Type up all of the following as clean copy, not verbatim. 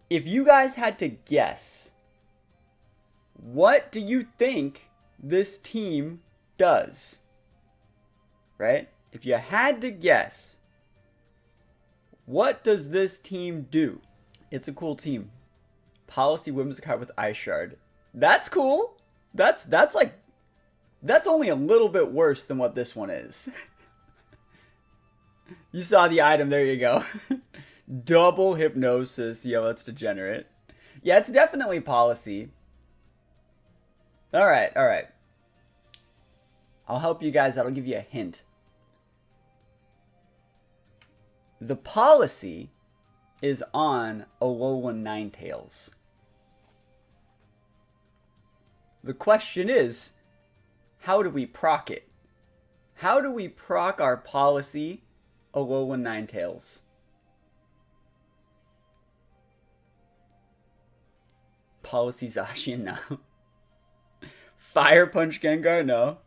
if you guys had to guess, what do you think this team does? Right? If you had to guess, what does this team do? It's a cool team. Policy Whimsicott with Ice Shard. That's cool. That's only a little bit worse than what this one is. You saw the item, there you go. Double Hypnosis. Yo, that's degenerate. Yeah, it's definitely Policy. Alright. I'll help you guys. That'll give you a hint. The Policy is on Alolan Ninetales. The question is, how do we proc it? How do we proc our Policy Alolan Ninetales? Policy Zacian, no. Fire Punch Gengar, no.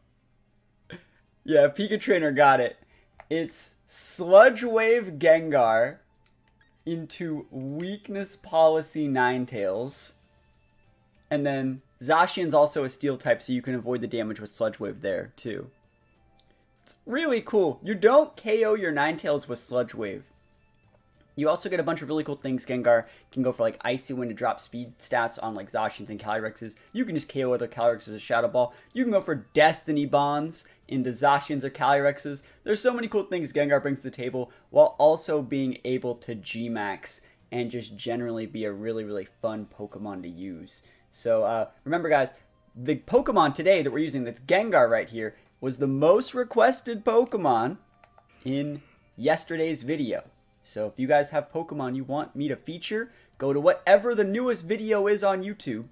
Yeah, Pika Trainer got it. It's Sludge Wave Gengar into Weakness Policy Ninetales. And then Zacian's also a Steel type, so you can avoid the damage with Sludge Wave there, too. It's really cool. You don't KO your Ninetales with Sludge Wave. You also get a bunch of really cool things. Gengar can go for like Icy Wind to drop speed stats on like Zacians and Calyrexes. You can just KO other Calyrex with a Shadow Ball. You can go for Destiny Bonds into Zacians or Calyrexes. There's so many cool things Gengar brings to the table while also being able to Gmax and just generally be a really, really fun Pokemon to use. So remember guys, the Pokemon today that we're using, that's Gengar right here, was the most requested Pokemon in yesterday's video. So if you guys have Pokemon you want me to feature, go to whatever the newest video is on YouTube,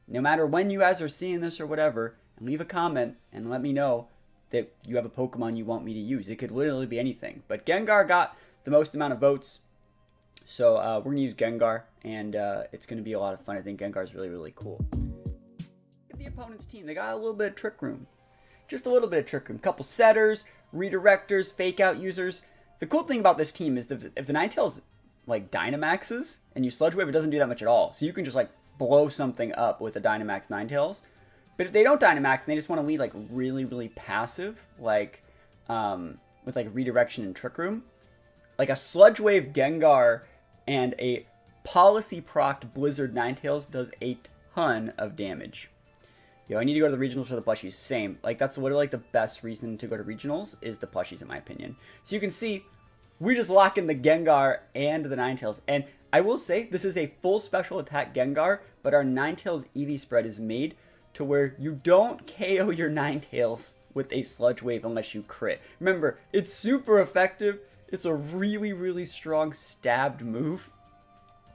no matter when you guys are seeing this or whatever, and leave a comment and let me know that you have a Pokemon you want me to use. It could literally be anything. But Gengar got the most amount of votes, so we're going to use Gengar, and it's going to be a lot of fun. I think Gengar is really, really cool. Look at the opponent's team. They got a little bit of Trick Room. Just a little bit of Trick Room. Couple setters, redirectors, fake out users. The cool thing about this team is that if the Ninetales like Dynamaxes and you Sludge Wave, it doesn't do that much at all. So you can just like blow something up with a Dynamax Ninetales. But if they don't Dynamax and they just want to lead like really, really passive, like with like redirection and Trick Room, like a Sludge Wave Gengar and a Policy Proc Blizzard Ninetales does a ton of damage. Yo, I need to go to the regionals for the plushies. Same. Like, that's literally like the best reason to go to regionals is the plushies, in my opinion. So you can see, we just lock in the Gengar and the Ninetales. And I will say, this is a full special attack Gengar, but our Ninetales EV spread is made to where you don't KO your Ninetales with a Sludge Wave unless you crit. Remember, it's super effective. It's a really, really strong stabbed move.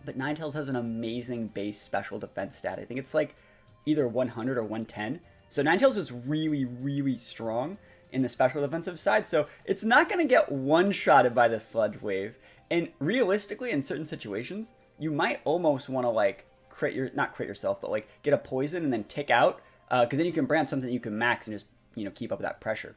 But Ninetales has an amazing base special defense stat. I think it's like either 100 or 110. So Ninetales is really, really strong in the special defensive side. So it's not going to get one-shotted by the Sludge Wave. And realistically, in certain situations, you might almost want to like not crit yourself, but like get a poison and then tick out. Because then you can brand something that you can max and just, you know, keep up with that pressure.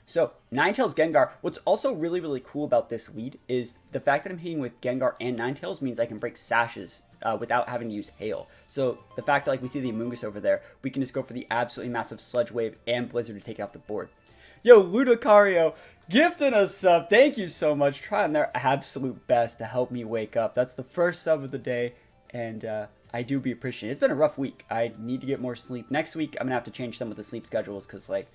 So Ninetales Gengar, what's also really, really cool about this lead is the fact that I'm hitting with Gengar and Ninetales means I can break sashes without having to use Hail. So the fact that like we see the Amoonguss over there, we can just go for the absolutely massive Sludge Wave and Blizzard to take it off the board. Yo, Ludicario, gifting a sub. Thank you so much. Trying their absolute best to help me wake up. That's the first sub of the day, and I do be appreciated. It's been a rough week. I need to get more sleep. Next week, I'm going to have to change some of the sleep schedules because, like,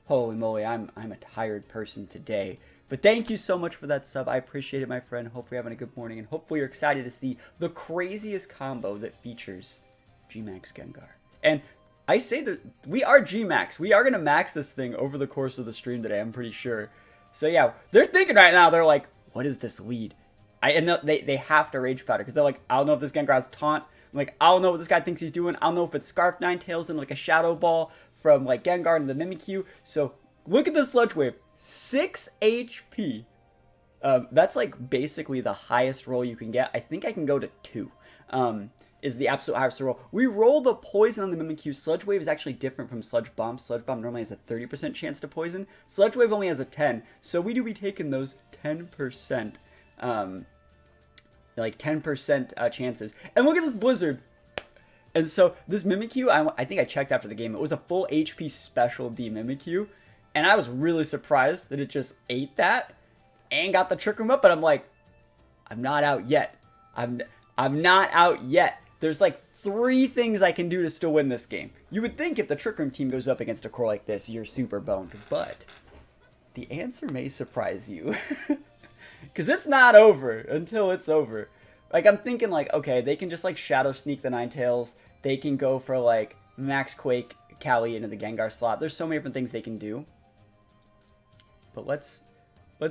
holy moly, I'm a tired person today. But thank you so much for that sub. I appreciate it, my friend. Hope you're having a good morning, and hopefully you're excited to see the craziest combo that features Gmax Gengar. And I say that we are Gmax. We are going to max this thing over the course of the stream today, I'm pretty sure. So yeah, they're thinking right now, they're like, what is this lead? And they have to Rage Powder, because they're like, I don't know if this Gengar has Taunt. I'm like, I don't know what this guy thinks he's doing. I don't know if it's Scarf Ninetales and like a Shadow Ball from like Gengar and the Mimikyu. So look at this Sludge Wave. 6 HP. That's like basically the highest roll you can get. I think I can go to 2. Is the absolute highest roll. We roll the poison on the Mimikyu. Sludge Wave is actually different from Sludge Bomb. Sludge Bomb normally has a 30% chance to poison. Sludge Wave only has a 10. So we do be taking those 10% like 10% chances. And look at this Blizzard. And so this Mimikyu, I think I checked after the game. It was a full HP Special D Mimikyu. And I was really surprised that it just ate that and got the Trick Room up. But I'm like, I'm not out yet. I'm not out yet. There's like 3 things I can do to still win this game. You would think if the Trick Room team goes up against a core like this, you're super boned. But the answer may surprise you. Because it's not over until it's over. Like, I'm thinking, like, okay, they can just, like, Shadow Sneak the Ninetales. They can go for, like, Max Quake Cali into the Gengar slot. There's so many different things they can do. But let's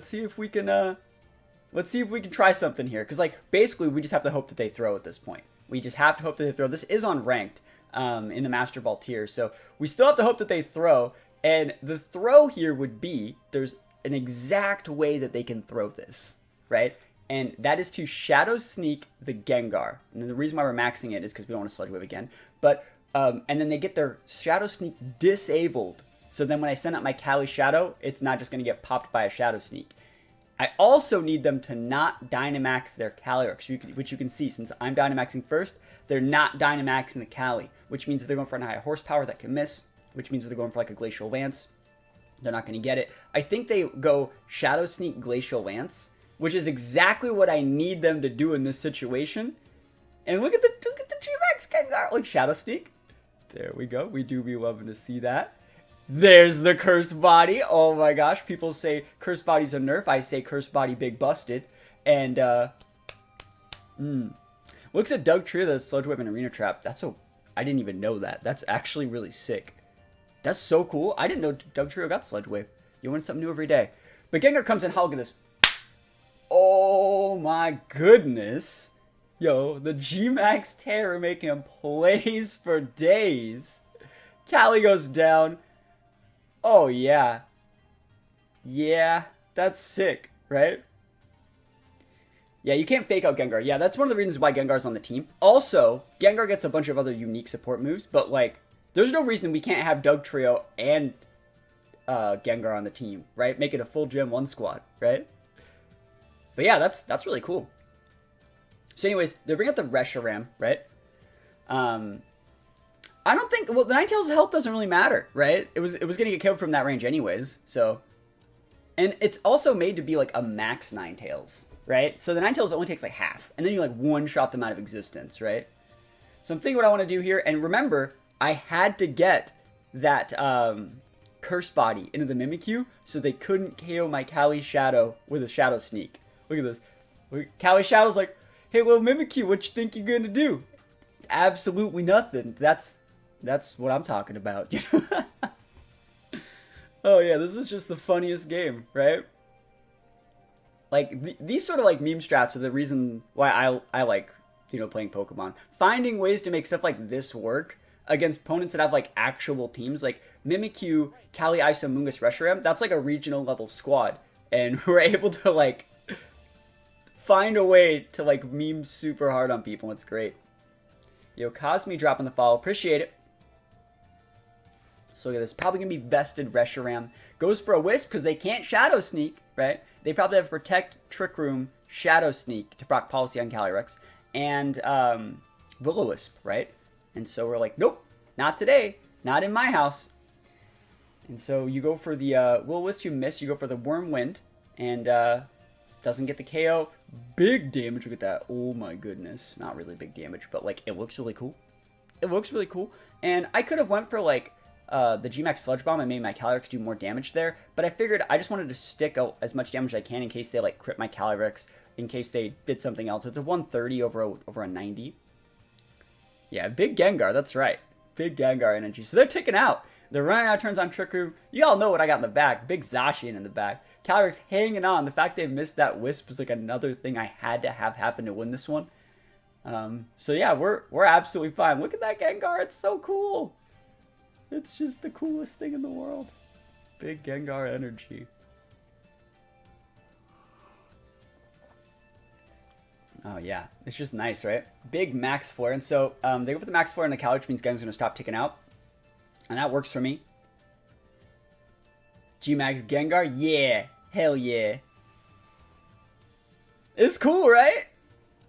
see if we can, try something here. Because, like, basically, we just have to hope that they throw at this point. We just have to hope that they throw. This is on ranked in the Master Ball tier. So, we still have to hope that they throw. And the throw here would be, there's an exact way that they can throw this, right? And that is to Shadow Sneak the Gengar. And the reason why we're maxing it is because we don't want to Sludge Wave again. But, and then they get their Shadow Sneak disabled. So then when I send out my Cali Shadow, it's not just going to get popped by a Shadow Sneak. I also need them to not Dynamax their Calyrex, which you can see since I'm Dynamaxing first, they're not Dynamaxing the Cali, which means if they're going for a high horsepower that can miss, which means if they're going for like a Glacial Lance, they're not going to get it. I think they go Shadow Sneak Glacial Lance, which is exactly what I need them to do in this situation. And look at the Gmax Gengar, like Shadow Sneak. There we go. We do be loving to see that. There's the Cursed Body. Oh my gosh, people say Cursed Body's a nerf. I say Cursed Body big busted. And looks at Doug Trio, that's Sludge Wave and Arena Trap. I didn't even know that. That's actually really sick. That's so cool. I didn't know Doug Trio got Sludge Wave. You learn something new every day. But Gengar comes in, look at this. Oh my goodness. Yo, the Gmax Terror making him plays for days. Cali goes down. Oh yeah. Yeah, that's sick, right? Yeah, you can't fake out Gengar. Yeah, that's one of the reasons why Gengar's on the team. Also, Gengar gets a bunch of other unique support moves, but like, there's no reason we can't have Doug Trio and Gengar on the team, right? Make it a full Gen 1 squad, right? But yeah, that's really cool. So anyways, they bring out the Reshiram, right? I don't think, well, the Ninetales' health doesn't really matter, right? It was going to get killed from that range anyways, so. And it's also made to be like a max Ninetales, right? So the Ninetales only takes like half, and then you like one-shot them out of existence, right? So I'm thinking what I want to do here, and remember, I had to get that Curse Body into the Mimikyu, so they couldn't KO my Cali Shadow with a Shadow Sneak. Look at this. Cali Shadow's like, hey, little Mimikyu, what you think you're gonna do? Absolutely nothing. That's what I'm talking about. Oh yeah, this is just the funniest game, right? Like, these sort of like meme strats are the reason why I like, you know, playing Pokemon. Finding ways to make stuff like this work against opponents that have like actual teams, like Mimikyu, Cali, Iso, Mungus, Reshiram, that's like a regional level squad. And we're able to like find a way to like meme super hard on people. It's great. Yo, Cosme dropping the follow. Appreciate it. So look at this. Probably going to be vested Reshiram. Goes for a Wisp because they can't Shadow Sneak, right? They probably have Protect, Trick Room, Shadow Sneak to proc Policy on Calyrex. And Will-O-Wisp, right? And so we're like, nope, not today. Not in my house. And so you go for the Will-O-Wisp, you miss. You go for the Wormwind. And doesn't get the KO. Big damage. Look at that. Oh my goodness. Not really big damage, but like, it looks really cool. It looks really cool. And I could have went for like the Gmax Sludge Bomb and made my Calyrex do more damage there, but I figured I just wanted to stick out as much damage as I can in case they like crit my Calyrex, in case they did something else. It's a 130 over a 90. Yeah, big Gengar, that's right. Big Gengar energy. So they're ticking out. They're running out of turns on Trick Room. You all know what I got in the back. Big Zacian in the back. Calyrex hanging on. The fact they missed that Wisp was like another thing I had to have happen to win this one. So yeah, we're absolutely fine. Look at that Gengar. It's so cool. It's just the coolest thing in the world. Big Gengar energy. Oh yeah, it's just nice, right? Big Max Flare. And so they go for the Max Flare and the Calyrex, which means Gengar's going to stop ticking out. And that works for me. Gmax Gengar, yeah. Hell yeah. It's cool, right?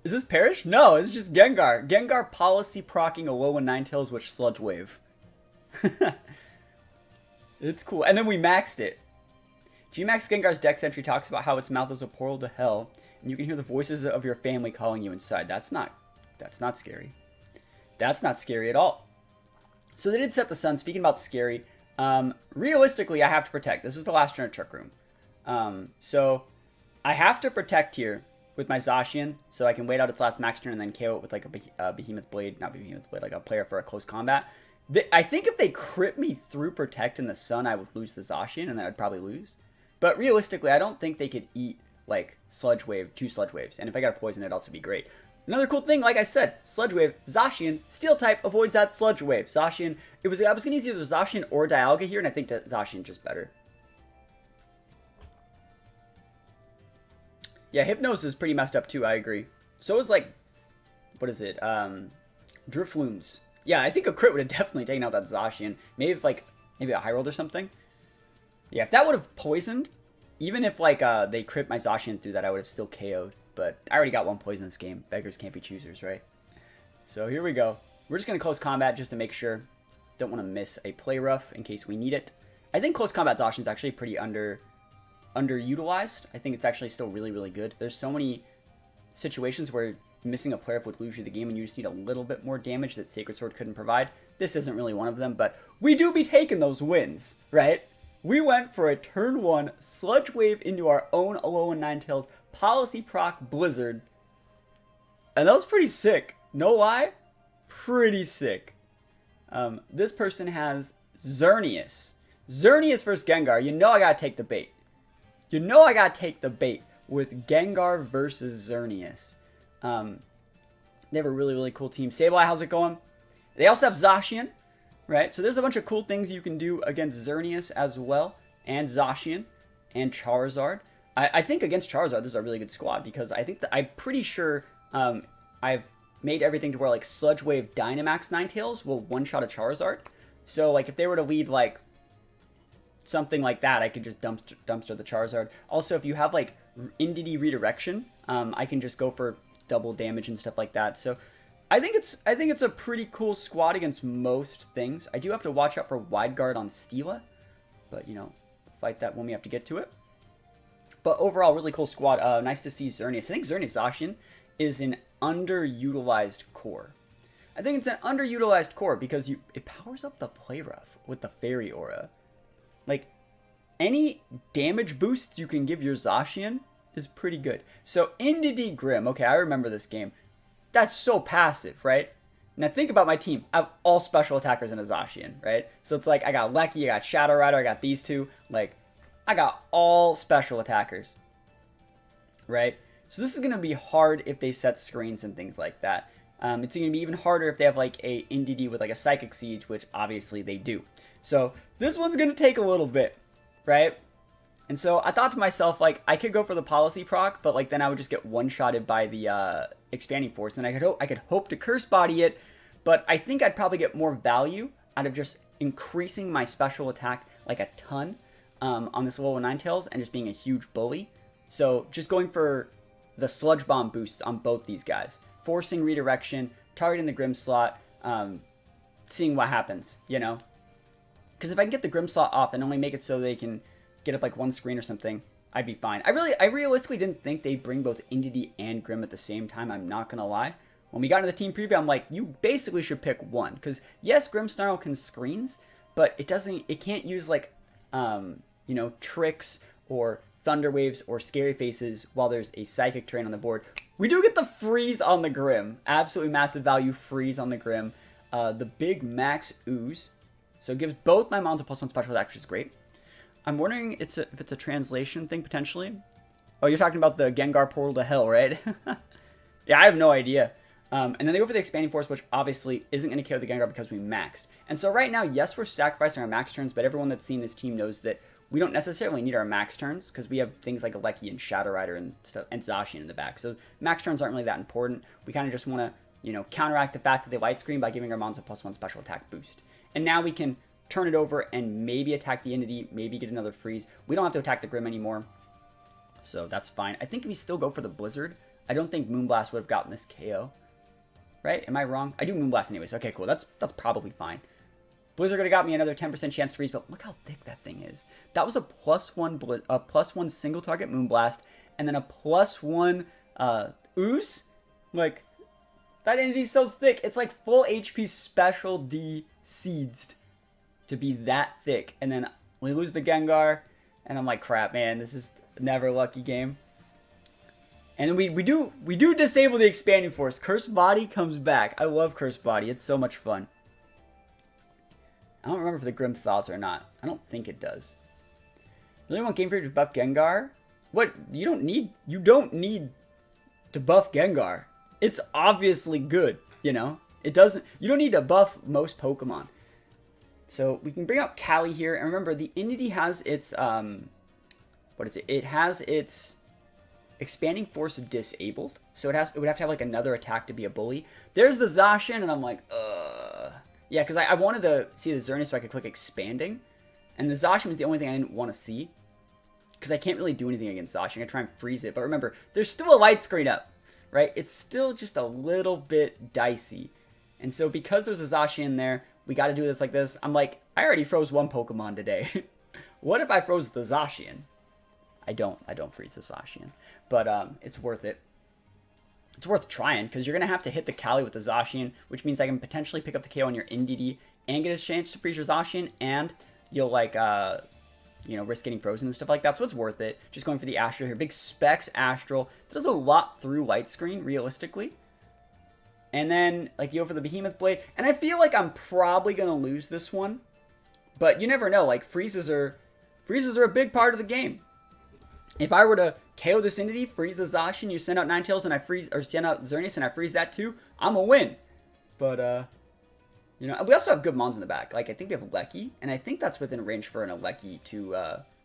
Is this Perish? No, it's just Gengar. Gengar policy procking Alolan Ninetales with Sludge Wave. It's cool. And then we maxed it. Gmax Gengar's dex entry talks about how its mouth is a portal to hell, and you can hear the voices of your family calling you inside. That's not scary. That's not scary at all. So they did set the sun. Speaking about scary, realistically, I have to protect. This is the last turn of Trick Room. So I have to protect here with my Zacian, so I can wait out its last max turn and then KO it with like a Behemoth Blade, not Behemoth Blade, like a player for a close combat. I think if they crit me through Protect in the sun, I would lose the Zacian, and then I'd probably lose. But realistically, I don't think they could eat like Sludge Wave, 2 Sludge Waves, and if I got a poison, it'd also be great. Another cool thing, like I said, Sludge Wave, Zacian, Steel type avoids that Sludge Wave. Zacian, I was going to use either Zacian or Dialga here, and I think that Zacian just better. Yeah, Hypnos is pretty messed up too, I agree. So is like, what is it? Drifloons. Yeah, I think a crit would have definitely taken out that Zacian. Maybe if like, maybe a high rolled or something. Yeah, if that would have poisoned, even if like they crit my Zacian through that, I would have still KO'd. But I already got 1 poison this game. Beggars can't be choosers, right? So here we go. We're just going to close combat just to make sure. Don't want to miss a play rough in case we need it. I think close combat Zacian is actually pretty underutilized. I think it's actually still really, really good. There's so many situations where missing a player would lose you the game and you just need a little bit more damage that Sacred Sword couldn't provide. This isn't really one of them, but we do be taking those wins, right? We went for a turn 1 Sludge Wave into our own Alolan Ninetales policy proc Blizzard. And that was pretty sick. No lie, pretty sick. This person has Xerneas. Xerneas versus Gengar. You know I gotta take the bait. You know I gotta take the bait with Gengar versus Xerneas. They have a really, really cool team. Sableye, how's it going? They also have Zacian, right? So there's a bunch of cool things you can do against Xerneas as well, and Zacian, and Charizard. I think against Charizard, this is a really good squad, because I think that I'm pretty sure I've made everything to where like Sludge Wave Dynamax Ninetales will one-shot a Charizard. So like if they were to lead like something like that, I could just dumpster the Charizard. Also, if you have like Indeedee Redirection, I can just go for double damage and stuff like that. So I think it's a pretty cool squad against most things. I do have to watch out for Wide Guard on Steela, but you know, fight that when we have to get to it. But overall, really cool squad. Nice to see Xerneas. I think Xerneas Zacian is an underutilized core. I think it's an underutilized core because it powers up the play rough with the Fairy Aura. Like, any damage boosts you can give your Zacian is pretty good. So, Indeedee Grim. Okay, I remember this game. That's so passive, right? Now, think about my team. I have all special attackers in a Zacian, right? So, it's like, I got Lecky, I got Shadow Rider, I got these two. Like, I got all special attackers, right? So, this is going to be hard if they set screens and things like that. It's going to be even harder if they have, like, a Indeedee with, like, a Psychic Siege, which obviously they do. So, this one's going to take a little bit, right? And so, I thought to myself, like, I could go for the Policy proc, but, like, then I would just get one-shotted by the Expanding Force, and I could hope to Curse Body it, but I think I'd probably get more value out of just increasing my special attack, like, a ton on this Alolan Ninetales, and just being a huge bully. So, just going for the Sludge Bomb boosts on both these guys. Forcing Redirection, targeting the Grim Slot, seeing what happens, you know? Because if I can get the Grim Slot off and only make it so they can get up like one screen or something, I'd be fine. I realistically didn't think they'd bring both Indeedee and Grim at the same time, I'm not going to lie. When we got into the team preview, I'm like, you basically should pick one. Because, yes, Grimmsnarl can screens, but it can't use like, you know, tricks or Thunder Waves or Scary Faces while there's a Psychic terrain on the board. We do get the freeze on the Grim. Absolutely massive value freeze on the Grim. The big max ooze. So it gives both my mons a +1 special attack, which is great. I'm wondering if it's a translation thing, potentially. Oh, you're talking about the Gengar Portal to Hell, right? Yeah, I have no idea. And then they go for the Expanding Force, which obviously isn't going to KO the Gengar because we maxed. And so right now, yes, we're sacrificing our max turns, but everyone that's seen this team knows that we don't necessarily need our max turns because we have things like Lecky and Shadow Rider and stuff, and Zacian in the back. So max turns aren't really that important. We kind of just want to, you know, counteract the fact that they light screen by giving our mons a +1 special attack boost. And now we can turn it over and maybe attack the Indeedee, maybe get another freeze. We don't have to attack the Grim anymore, so that's fine. I think we still go for the Blizzard. I don't think Moonblast would have gotten this KO. Right? Am I wrong? I do Moonblast anyways. Okay, cool. That's probably fine. Blizzard could have got me another 10% chance to freeze, but look how thick that thing is. That was a +1 single target Moonblast, and then a +1 Ooze. Like, that entity's so thick. It's like full HP special D seeds to be that thick. And then we lose the Gengar, and I'm like, crap, man. This is never a lucky game. And then we do disable the Expanding Force. Cursed Body comes back. I love Cursed Body. It's so much fun. I don't remember if the Grim Thoughts or not. I don't think it does. Really want Game Freak to buff Gengar? What? You don't need to buff Gengar. It's obviously good, you know? It doesn't, you don't need to buff most Pokemon. So we can bring out Callie here, and remember the entity has its what is it? It has its Expanding Force disabled. So it would have to have like another attack to be a bully. There's the Zacian, and I'm like, yeah, because I wanted to see the Xerneas so I could click Expanding. And the Zacian was the only thing I didn't want to see. Because I can't really do anything against Zacian. I'm going to try and freeze it. But remember, there's still a light screen up. Right? It's still just a little bit dicey. And so because there's a Zacian there, we got to do this like this. I'm like, I already froze one Pokemon today. What if I froze the Zacian? I don't freeze the Zacian. But it's worth it. It's worth trying, because you're going to have to hit the Callie with the Zacian, which means I can potentially pick up the KO on your NDD and get a chance to freeze your Zacian, and you'll, like, you know, risk getting frozen and stuff like that, so it's worth it. Just going for the Astral here. Big Specs Astral. Does a lot through Light Screen, realistically. And then, like, you go for the Behemoth Blade, and I feel like I'm probably going to lose this one, but you never know. Like, freezes are a big part of the game. If I were to KO this entity, freeze the Zacian, you send out Ninetales and I freeze, or send out Xerneas and I freeze that too, I'm a win. But, you know, we also have good mons in the back. Like, I think we have Lecky, and I think that's within range for an Lecky to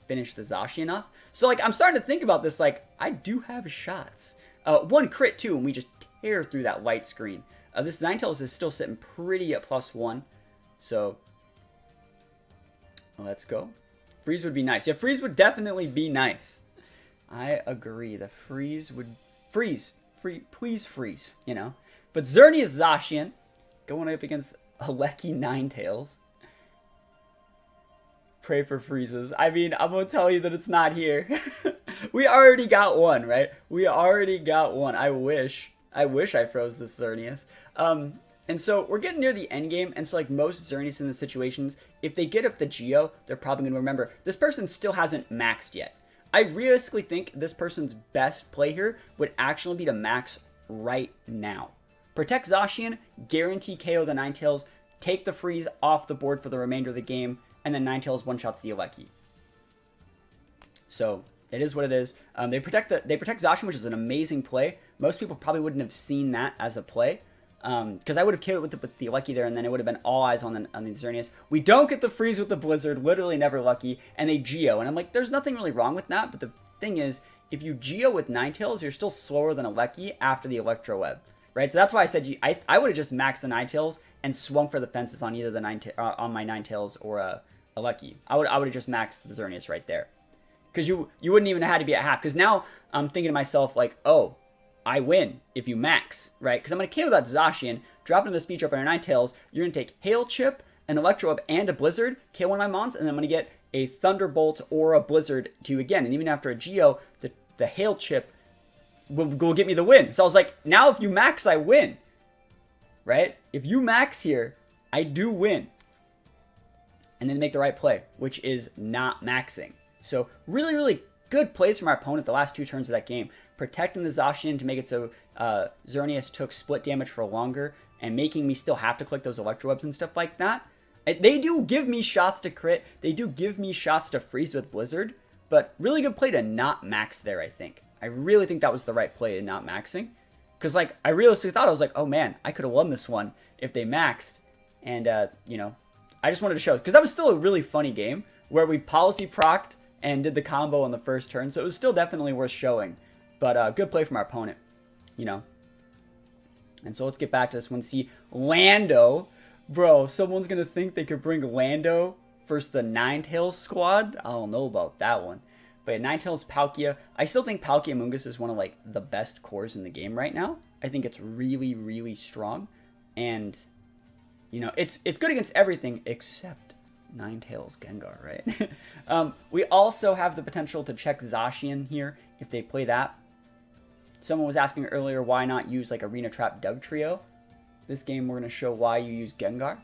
finish the Zacian off. So, like, I'm starting to think about this, like, I do have shots. One crit too, and we just tear through that light screen. This Ninetales is still sitting pretty at +1. So, let's go. Freeze would be nice. Yeah, freeze would definitely be nice. I agree. The freeze would... Please freeze, you know. But Xerneas Zacian going up against Alolan Ninetales. Pray for freezes. I mean, I'm going to tell you that it's not here. We already got one, right? We already got one. I wish I froze this Xerneas. And so we're getting near the end game, and so like most Xerneas in the situations, if they get up the Geo, they're probably going to remember, this person still hasn't maxed yet. I realistically think this person's best play here would actually be to max right now. Protect Zacian, guarantee KO the Ninetales, take the freeze off the board for the remainder of the game, and then Ninetales one-shots the Alecki. So, it is what it is. They protect Zacian, which is an amazing play. Most people probably wouldn't have seen that as a play. Because I would have killed it with the Alecki there, and then it would have been all eyes on the Xerneas. We don't get the freeze with the Blizzard, literally never lucky, and they Geo. And I'm like, there's nothing really wrong with that, but the thing is, if you Geo with Ninetales, you're still slower than Alecki after the Electro Web. Right? So that's why I said I would have just maxed the Ninetales and swung for the fences on either the on my Ninetales or Alecki. I would have just maxed the Xerneas right there. Because you wouldn't even have had to be at half. Because now I'm thinking to myself, like, oh, I win if you max, right? Because I'm going to KO that Zacian, drop into the speed drop on your Ninetales. You're going to take Hail Chip, an Electro Web, and a Blizzard, KO one of my mons, and then I'm going to get a Thunderbolt or a Blizzard to you again. And even after a Geo, the Hail Chip will get me the win. So I was like, now if you max, I win, right? If you max here, I do win. And then make the right play, which is not maxing. So really, really good plays from our opponent the last two turns of that game. Protecting the Zacian to make it so Xerneas took split damage for longer, and making me still have to click those Electro Webs and stuff like that. They do give me shots to crit. They do give me shots to freeze with Blizzard. But really good play to not max there, I think. I really think that was the right play in not maxing. Because, like, I realistically thought, I was like, oh man, I could have won this one if they maxed. And, you know, I just wanted to show. Because that was still a really funny game where we policy procced and did the combo on the first turn. So it was still definitely worth showing. But good play from our opponent, you know. And so let's get back to this one. See, Lando. Bro, someone's going to think they could bring Lando versus the Ninetales squad. I don't know about that one. But yeah, Ninetales, Palkia. I still think Palkia Mungus is one of like the best cores in the game right now. I think it's really, really strong. And, you know, it's good against everything except Ninetales Gengar, right? We also have the potential to check Zacian here if they play that. Someone was asking earlier why not use like Arena Trap Dugtrio. This game we're going to show why you use Gengar.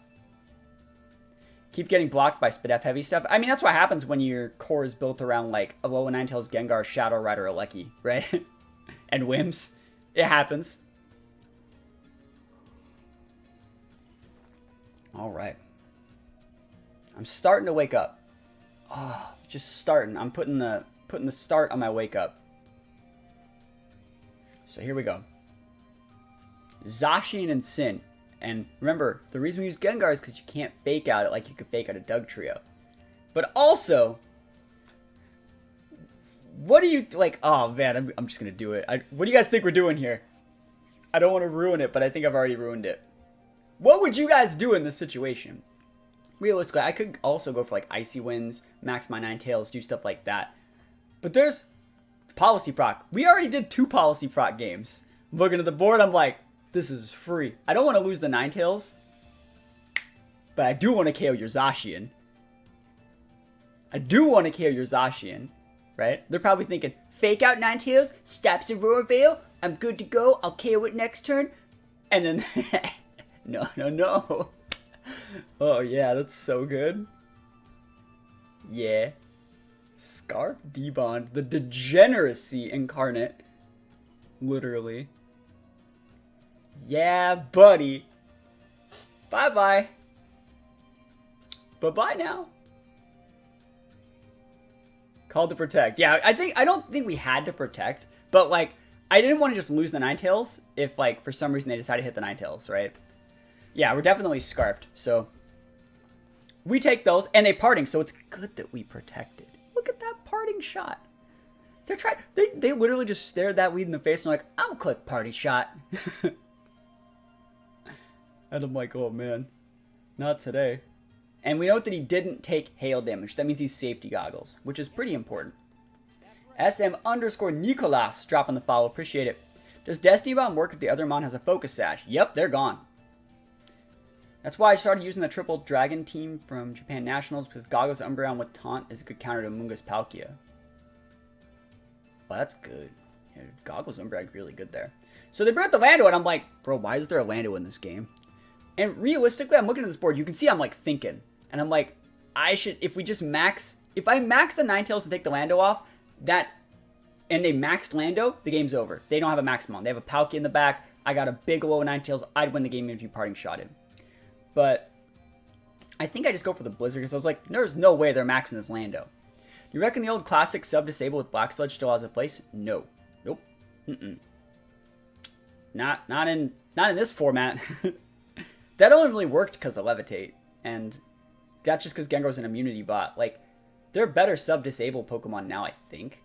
Keep getting blocked by Spadef heavy stuff. I mean, that's what happens when your core is built around like Alolan Ninetales, Gengar, Shadow Rider, Alecki, right? And Wims. It happens. All right. I'm starting to wake up. Oh, just starting. I'm putting the start on my wake up. So here we go. Zacian and Sin. And remember, the reason we use Gengar is because you can't fake out it like you could fake out a Dugtrio. But also, what do you, like, oh man, I'm just going to do it. What do you guys think we're doing here? I don't want to ruin it, but I think I've already ruined it. What would you guys do in this situation? Realistically, I could also go for like Icy Winds, max my Ninetales, do stuff like that. But there's Policy Proc. We already did 2 Policy Proc games. I'm looking at the board, I'm like, this is free. I don't want to lose the Ninetales, but I do want to KO your Zacian. I do want to KO your Zacian, right? They're probably thinking, fake out Ninetales, stabs a Roar Veil, I'm good to go, I'll KO it next turn. And then, no. Oh yeah, that's so good. Yeah. Scarf Debond, the degeneracy incarnate. Literally. Yeah, buddy. Bye-bye. Bye-bye now. Called to protect. Yeah, I don't think we had to protect, but like, I didn't want to just lose the Ninetales if like, for some reason they decided to hit the Ninetales, right? Yeah, we're definitely scarfed, so we take those, and they parting, so it's good that we protected. Look at that parting shot. They literally just stared that weed in the face and like, I'm gonna click party shot. And I'm like, oh man, not today. And we note that he didn't take hail damage. That means he's safety goggles, which is pretty important. SM_Nicolas dropping the follow. Appreciate it. Does Destiny Bomb work if the other Mon has a focus sash? Yep, they're gone. That's why I started using the triple dragon team from Japan Nationals, because Goggles Umbreon with Taunt is a good counter to Mungus Palkia. Well, that's good. Yeah, Goggles Umbreon really good there. So they brought the Lando, and I'm like, bro, why is there a Lando in this game? And realistically, I'm looking at this board, you can see I'm like thinking. And I'm like, if I max the Ninetales to take the Lando off, and they maxed Lando, the game's over. They don't have a max Mon. They have a Palkia in the back. I got a big low Ninetales. I'd win the game if you parting shot him. But I think I just go for the Blizzard because I was like, there's no way they're maxing this Lando. You reckon the old classic sub-disable with Black Sludge still has a place? No. Nope. Not in this format. That only really worked because of Levitate. And that's just because Gengar's an immunity bot. Like, there are better sub-disable Pokemon now, I think.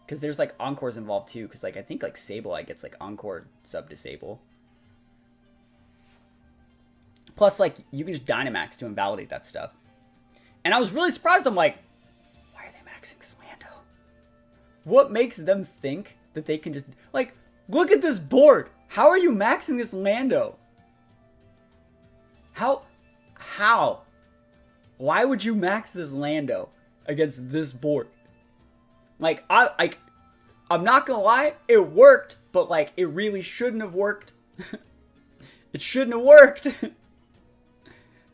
Because there's, like, Encores involved, too. Because, like, I think, like, Sableye gets, like, Encore sub-disable. Plus, like, you can just Dynamax to invalidate that stuff. And I was really surprised. I'm like, why are they maxing Slando? What makes them think that they can just... Like, look at this board. How are you maxing this Lando? How? Why would you max this Lando against this board? Like, I'm not gonna lie, it worked, but like, it really shouldn't have worked. It shouldn't have worked.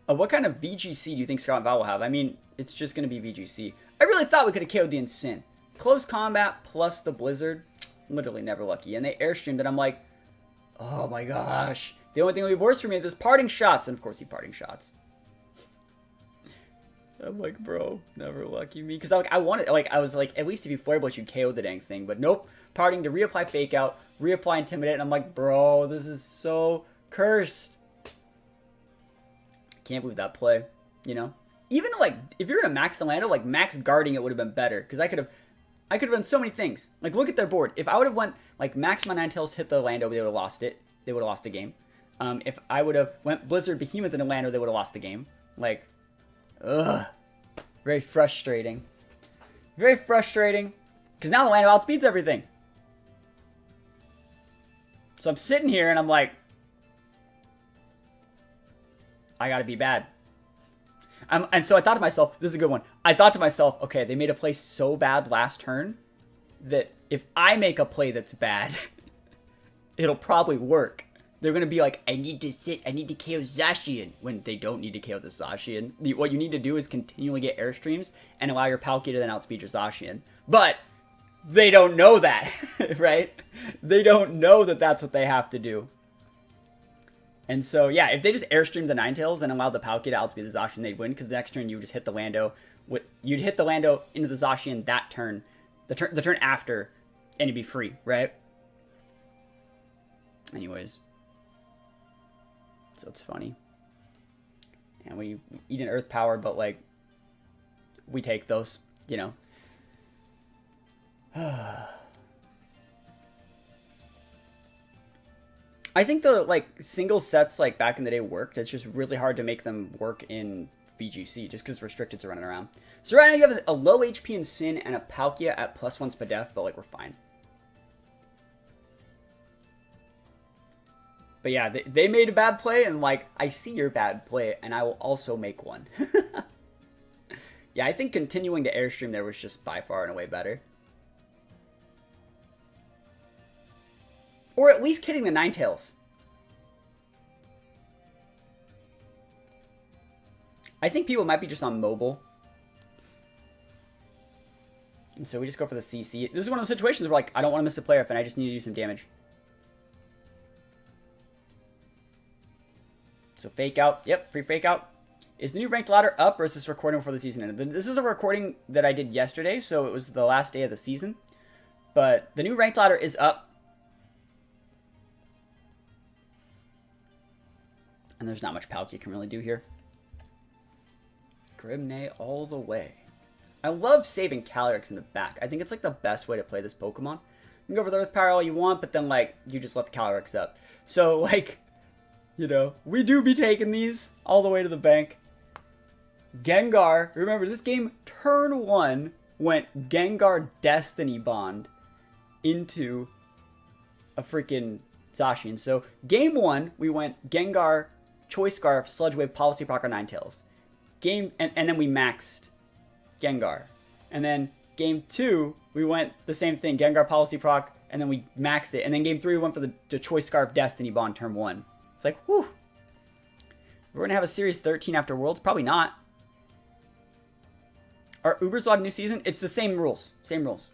What kind of VGC do you think Scott and Val will have? I mean, it's just gonna be VGC. I really thought we could have KO'd the Incin. Close combat plus the Blizzard, literally never lucky. And they airstreamed it, I'm like, oh my gosh. The only thing that would be worse for me is this parting shots. And of course he parting shots. I'm like, bro, never lucky me. Because I wanted, like, I was like, at least if you flare blitz, you'd KO the dang thing. But nope, parting to reapply fake out, reapply intimidate. And I'm like, bro, this is so cursed. Can't believe that play, you know? Even like, if you're gonna max the Lando, like max guarding it would have been better. Because I could have done so many things. Like, look at their board. If I would have went, like, max my Ninetales, hit the Lando, they would have lost it. They would have lost the game. If I would have went Blizzard, Behemoth, and Lando, they would have lost the game. Like, ugh. Very frustrating. Very frustrating. Because now the Lando outspeeds everything. So I'm sitting here and I'm like, I gotta be bad. And so I thought to myself, this is a good one. I thought to myself, okay, they made a play so bad last turn that if I make a play that's bad, it'll probably work. They're going to be like, I need to KO Zacian, when they don't need to KO the Zacian. What you need to do is continually get airstreams and allow your Palkia to then outspeed your Zacian. But they don't know that, right? They don't know that that's what they have to do. And so, yeah, if they just airstream the Ninetales and allow the Palkia to outspeed the Zacian, they'd win, because the next turn you would just hit the Lando. You'd hit the Lando into the Zacian that turn, the turn after, and you'd be free, right? Anyways. So it's funny. And we eat an Earth Power, but, like, we take those, you know. I think the, like, single sets, like, back in the day worked. It's just really hard to make them work in VGC, just because restricteds are running around. So right now you have a low HP Incin and a Palkia at +1 Spadef, but, like, we're fine. But yeah, they made a bad play, and, like, I see your bad play, and I will also make one. Yeah, I think continuing to airstream there was just by far and away better. Or at least kidding the Ninetales. I think people might be just on mobile. And so we just go for the CC. This is one of those situations where, like, I don't want to miss a player and I just need to do some damage. So fake out. Yep, free fake out. Is the new ranked ladder up, or is this recording before the season ended? This is a recording that I did yesterday, so it was the last day of the season. But the new ranked ladder is up. And there's not much Palkia can really do here. Grimnay all the way. I love saving Calyrex in the back. I think it's like the best way to play this Pokemon. You can go for the Earth Power all you want, but then, like, you just left Calyrex up. So, like, you know, we do be taking these all the way to the bank. Gengar. Remember, this game, turn 1, went Gengar Destiny Bond into a freaking Zacian. So, game 1, we went Gengar, Choice Scarf, Sludge Wave, Policy Proc, or Ninetales. And then we maxed Gengar. And then game 2, we went the same thing, Gengar, Policy Proc, and then we maxed it. And then game 3, we went for the Choice Scarf, Destiny Bond, turn 1. It's like, whew. We're going to have a Series 13 after Worlds? Probably not. Are Ubers allowed a new season? It's the same rules. Same rules.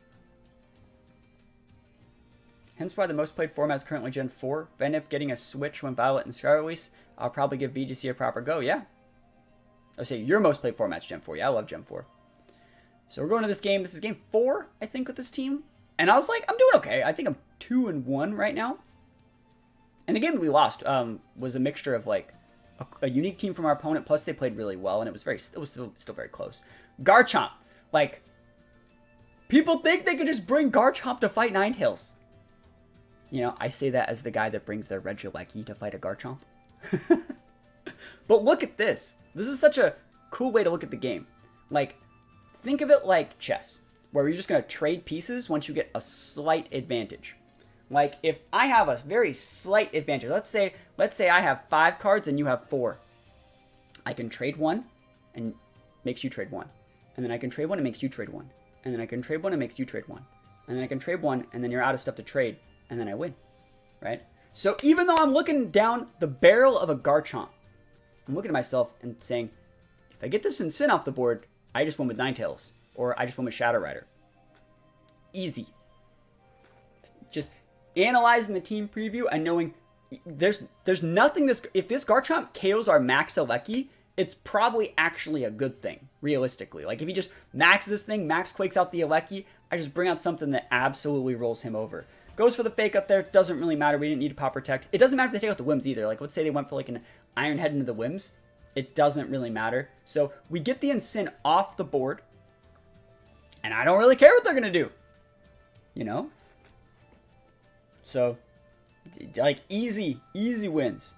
Hence why the most played format is currently Gen 4. If I end up getting a Switch when Violet and Sky release, I'll probably give VGC a proper go. Yeah. I'll say your most played format's Gen 4. Yeah, I love Gen 4. So we're going to this game. This is game 4, I think, with this team. And I was like, I'm doing okay. I think I'm 2-1 right now. And the game that we lost was a mixture of, like, a unique team from our opponent, plus they played really well, and it was still very close. Garchomp. Like, people think they could just bring Garchomp to fight Ninetales. You know, I say that as the guy that brings their Regieleki to fight a Garchomp. But look at this. This is such a cool way to look at the game. Like, think of it like chess, where you're just going to trade pieces once you get a slight advantage. Like, if I have a very slight advantage, let's say I have 5 cards and you have 4. I can trade 1 and makes you trade 1. And then I can trade 1 and makes you trade 1. And then I can trade 1 and makes you trade 1. And then I can trade 1 and then you're out of stuff to trade. And then I win, right? So even though I'm looking down the barrel of a Garchomp, I'm looking at myself and saying, if I get this Incin off the board, I just won with Ninetales. Or I just won with Shadow Rider. Easy. Just analyzing the team preview and knowing there's nothing if this Garchomp KOs our Max Alecki, it's probably actually a good thing, realistically. Like, if he just maxes this thing, Max Quakes out the Alecki, I just bring out something that absolutely rolls him over. Goes for the fake up there, doesn't really matter, we didn't need to pop protect. It doesn't matter if they take out the Whims either. Like, let's say they went for like an Iron Head into the Whims, it doesn't really matter. So we get the Incin off the board, and I don't really care what they're gonna do, you know? So, like, easy wins.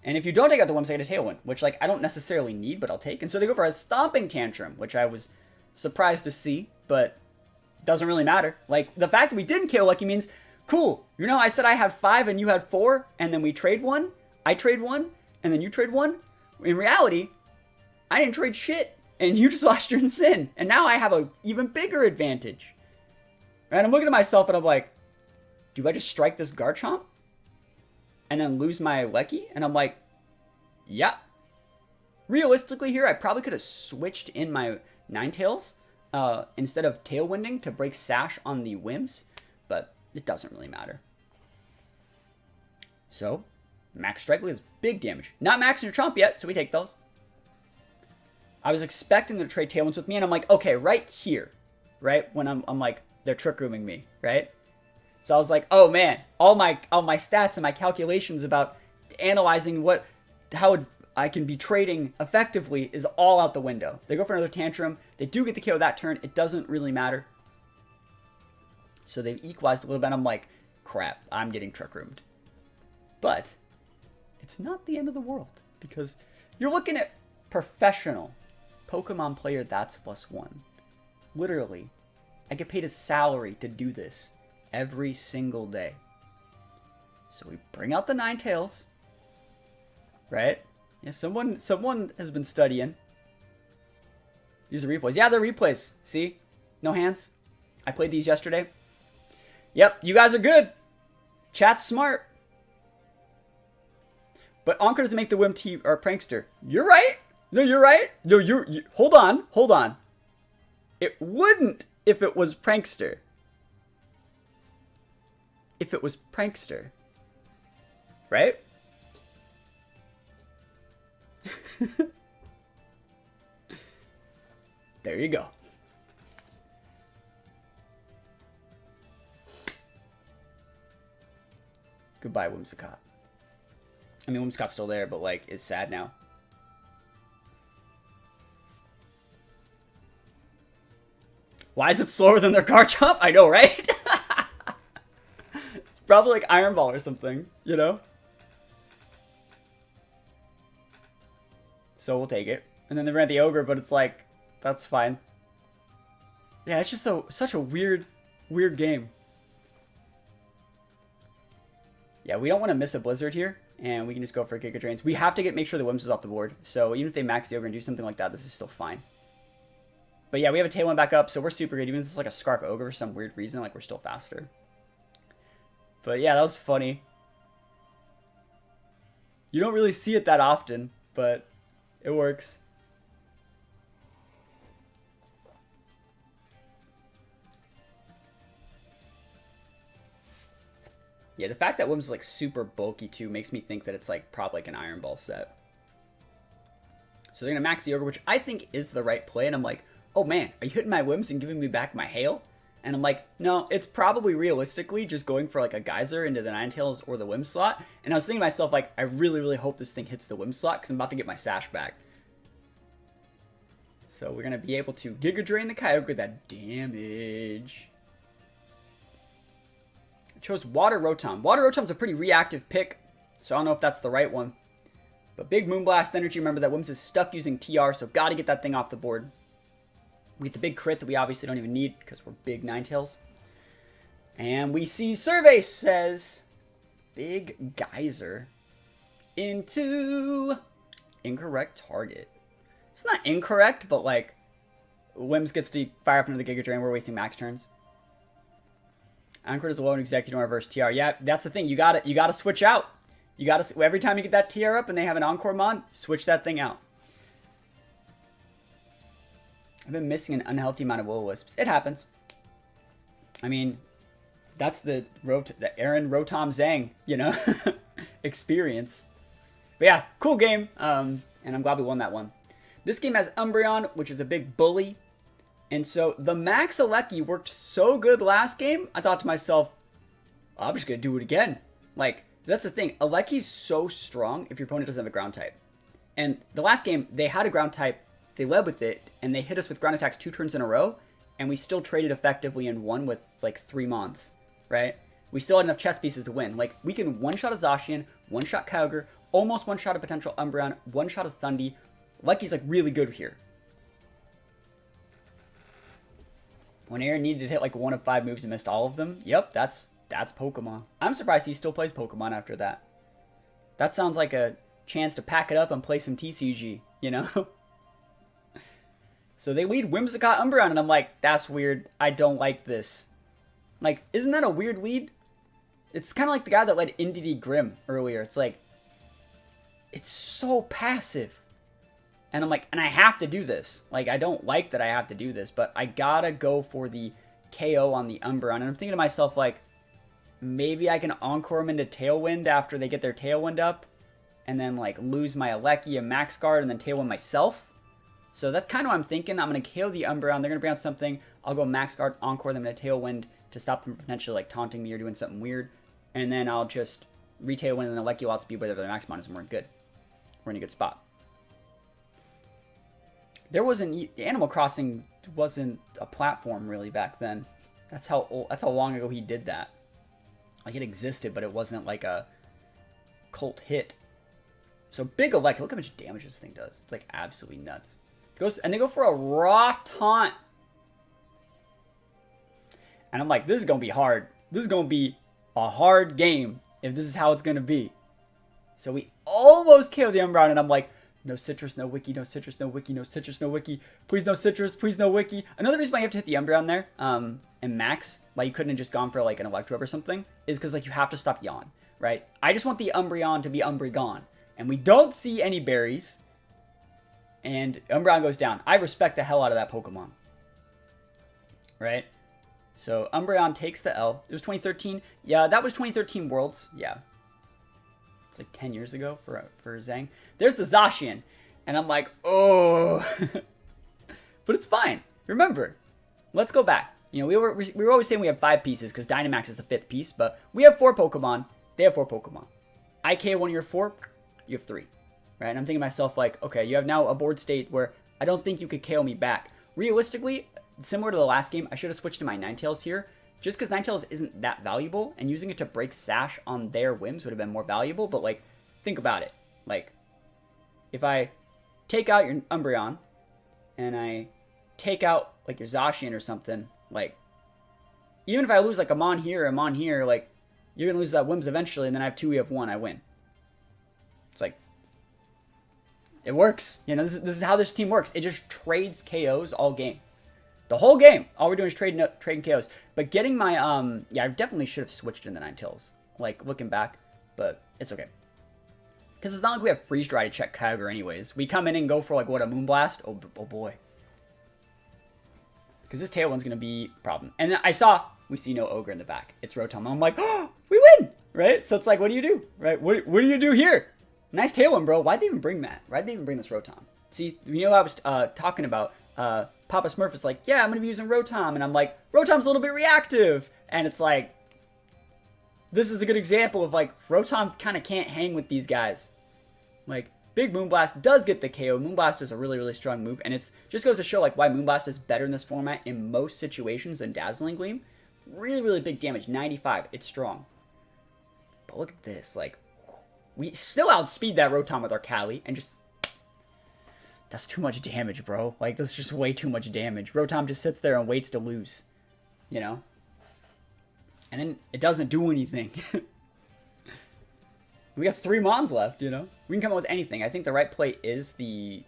And if you don't take out the Wimps, I get a Tailwind, which, like, I don't necessarily need, but I'll take. And so they go for a Stomping Tantrum, which I was surprised to see, but doesn't really matter. Like, the fact that we didn't KO Lucky means, cool, you know, I said I had 5 and you had 4, and then we trade 1, I trade 1, and then you trade 1. In reality, I didn't trade shit, and you just lost your Sin, and now I have an even bigger advantage. And I'm looking at myself, and I'm like, do I just strike this Garchomp? And then lose my Lecky? And I'm like, yeah. Realistically here, I probably could have switched in my Ninetales instead of Tailwinding to break Sash on the Wimps, but it doesn't really matter. So, Max Strike is big damage. Not maxing your Chomp yet, so we take those. I was expecting to trade Tailwinds with me, and I'm like, okay, right here, right? When I'm like, they're Trick Rooming me, right? So I was like, oh man, all my stats and my calculations about analyzing how I can be trading effectively is all out the window. They go for another Tantrum. They do get the KO that turn. It doesn't really matter. So they've equalized a little bit. I'm like, crap, I'm getting Trick Roomed. But it's not the end of the world, because you're looking at professional Pokemon player THATSAplusONE. Literally, I get paid a salary to do this every single day. So we bring out the Ninetales, right? Yeah, someone has been studying. These are replays. Yeah, they're replays. See? No hands. I played these yesterday. Yep, you guys are good. Chat's smart. But Anchor doesn't make the Wimp or Prankster. You're right. No, you're right. No, you hold on. It wouldn't if it was Prankster. If it was Prankster. Right? There you go. Goodbye, Whimsicott. I mean, Whimsicott's still there, but, like, it's sad now. Why is it slower than their Garchomp? I know, right? It's probably like Iron Ball or something, you know? So we'll take it. And then they ran the Ogre, but it's like, that's fine. Yeah, it's just such a weird game. Yeah, we don't want to miss a Blizzard here, and we can just go for Giga Drains. We have to make sure the Wimps is off the board. So even if they max the Ogre and do something like that, this is still fine. But yeah, we have a Tailwind back up, so we're super good. Even if it's like a Scarf Ogre for some weird reason, like we're still faster. But yeah, that was funny. You don't really see it that often, but it works. Yeah, the fact that Wimps is like super bulky too makes me think that it's like probably like an Iron Ball set. So they're gonna max the Ogre, which I think is the right play, and I'm like, oh man, are you hitting my Wimps and giving me back my Hail? And I'm like, no, it's probably realistically just going for like a Geyser into the Ninetales or the Wimp slot. And I was thinking to myself, like, I really, really hope this thing hits the Wimp slot because I'm about to get my Sash back. So we're going to be able to Giga Drain the Kyogre with that damage. I chose Water Rotom. Water Rotom's a pretty reactive pick, so I don't know if that's the right one. But big Moonblast energy. Remember that Wimps is stuck using TR, so got to get that thing off the board. We get the big crit that we obviously don't even need because we're big Ninetales. And we see Survey says Big Geyser into incorrect target. It's not incorrect, but like Wimps gets to fire up into the Giga Drain. We're wasting max turns. Anchor is alone executive reverse TR. Yeah, that's the thing. You gotta switch out. You gotta every time you get that TR up and they have an Encore Mon, switch that thing out. I've been missing an unhealthy amount of Will-O-Wisps. It happens. I mean, that's the Aaron Rotom Zang, you know, experience. But yeah, cool game, and I'm glad we won that one. This game has Umbreon, which is a big bully, and so the Max Alecki worked so good last game, I thought to myself, I'm just going to do it again. Like, that's the thing. Alecki's so strong if your opponent doesn't have a ground type. And the last game, they had a ground type. They led with it, and they hit us with ground attacks 2 turns in a row, and we still traded effectively and won with like 3 months, right? we still had enough chess pieces to win. Like, we can one-shot a Zacian, one-shot Kyogre, almost one-shot a potential Umbreon, one-shot a Thundy. Lucky's, like, really good here. When Aaron needed to hit, like, 1 of 5 moves and missed all of them, yep, that's Pokemon. I'm surprised he still plays Pokemon after that. That sounds like a chance to pack it up and play some TCG, you know? So they lead Whimsicott Umbreon, and I'm like, that's weird. I don't like this. Like, isn't that a weird lead? It's kind of like the guy that led Indeedee Grimm earlier. It's like, it's so passive. And I'm like, and I have to do this. Like, I don't like that I have to do this, but I gotta go for the KO on the Umbreon. And I'm thinking to myself, like, maybe I can Encore him into Tailwind after they get their Tailwind up, and then, like, lose my Alecki and Max Guard, and then Tailwind myself. So that's kind of what I'm thinking. I'm going to KO the Umbreon. They're going to bring out something. I'll go Max Guard, Encore them in a Tailwind to stop them from potentially, like, taunting me or doing something weird. And then I'll just re-Tailwind and then Alecki will outspeed whether their Max Mon is more good. We're in a good spot. There wasn't... Animal Crossing wasn't a platform, really, back then. That's how long ago he did that. Like, it existed, but it wasn't, like, a cult hit. So, big Alecki. Look how much damage this thing does. It's, like, absolutely nuts. And they go for a raw taunt. And I'm like, this is going to be hard. This is going to be a hard game if this is how it's going to be. So we almost KO the Umbreon, and I'm like, no citrus, no wiki, no citrus, no wiki, no citrus, no wiki. Please no citrus, please no wiki. Another reason why you have to hit the Umbreon there, and Max, why you couldn't have just gone for like an Electrode or something, is because like you have to stop Yawn, right? I just want the Umbreon to be Umbreon. And we don't see any berries. And Umbreon goes down. I respect the hell out of that Pokemon. Right? So Umbreon takes the L. It was 2013. Yeah, that was 2013 Worlds. Yeah. It's like 10 years ago for Zhang. There's the Zacian. And I'm like, oh. But it's fine. Remember, let's go back. You know, we were always saying we have 5 pieces because Dynamax is the 5th piece. But we have 4 Pokemon. They have 4 Pokemon. I KO one of your 4. You have 3. Right? And I'm thinking to myself, like, okay, you have now a board state where I don't think you could KO me back. Realistically, similar to the last game, I should have switched to my Ninetales here, just because Ninetales isn't that valuable, and using it to break Sash on their whims would have been more valuable, but, like, think about it. Like, if I take out your Umbreon, and I take out, like, your Zacian or something, like, even if I lose, like, a Mon here, a Mon here, like, you're going to lose that whims eventually, and then I have 2, we have 1, I win. It's like, it works. You know, this is how this team works. It just trades KOs all game. The whole game, all we're doing is trading KOs. But getting my, yeah, I definitely should have switched in the Ninetales. Like, looking back. But it's okay. Because it's not like we have Freeze Dry to check Kyogre anyways. We come in and go for, like, what, a Moonblast? Oh boy. Because this Tailwind's going to be a problem. And then we see no Ogre in the back. It's Rotom. I'm like, oh, we win! Right? So it's like, what do you do? Right? What do you do here? Nice Tailwind, bro. Why'd they even bring that? Why'd they even bring this Rotom? See, you know what I was talking about? Papa Smurf is like, yeah, I'm going to be using Rotom. And I'm like, Rotom's a little bit reactive. And it's like, this is a good example of, like, Rotom kind of can't hang with these guys. Like, Big Moonblast does get the KO. Moonblast is a really, really strong move. And it just goes to show, like, why Moonblast is better in this format in most situations than Dazzling Gleam. Really, really big damage. 95. It's strong. But look at this. Like, we still outspeed that Rotom with our Cali, and just... That's too much damage, bro. Like, that's just way too much damage. Rotom just sits there and waits to lose. You know? And then it doesn't do anything. We got 3 Mons left, you know? We can come up with anything. I think the right play is the...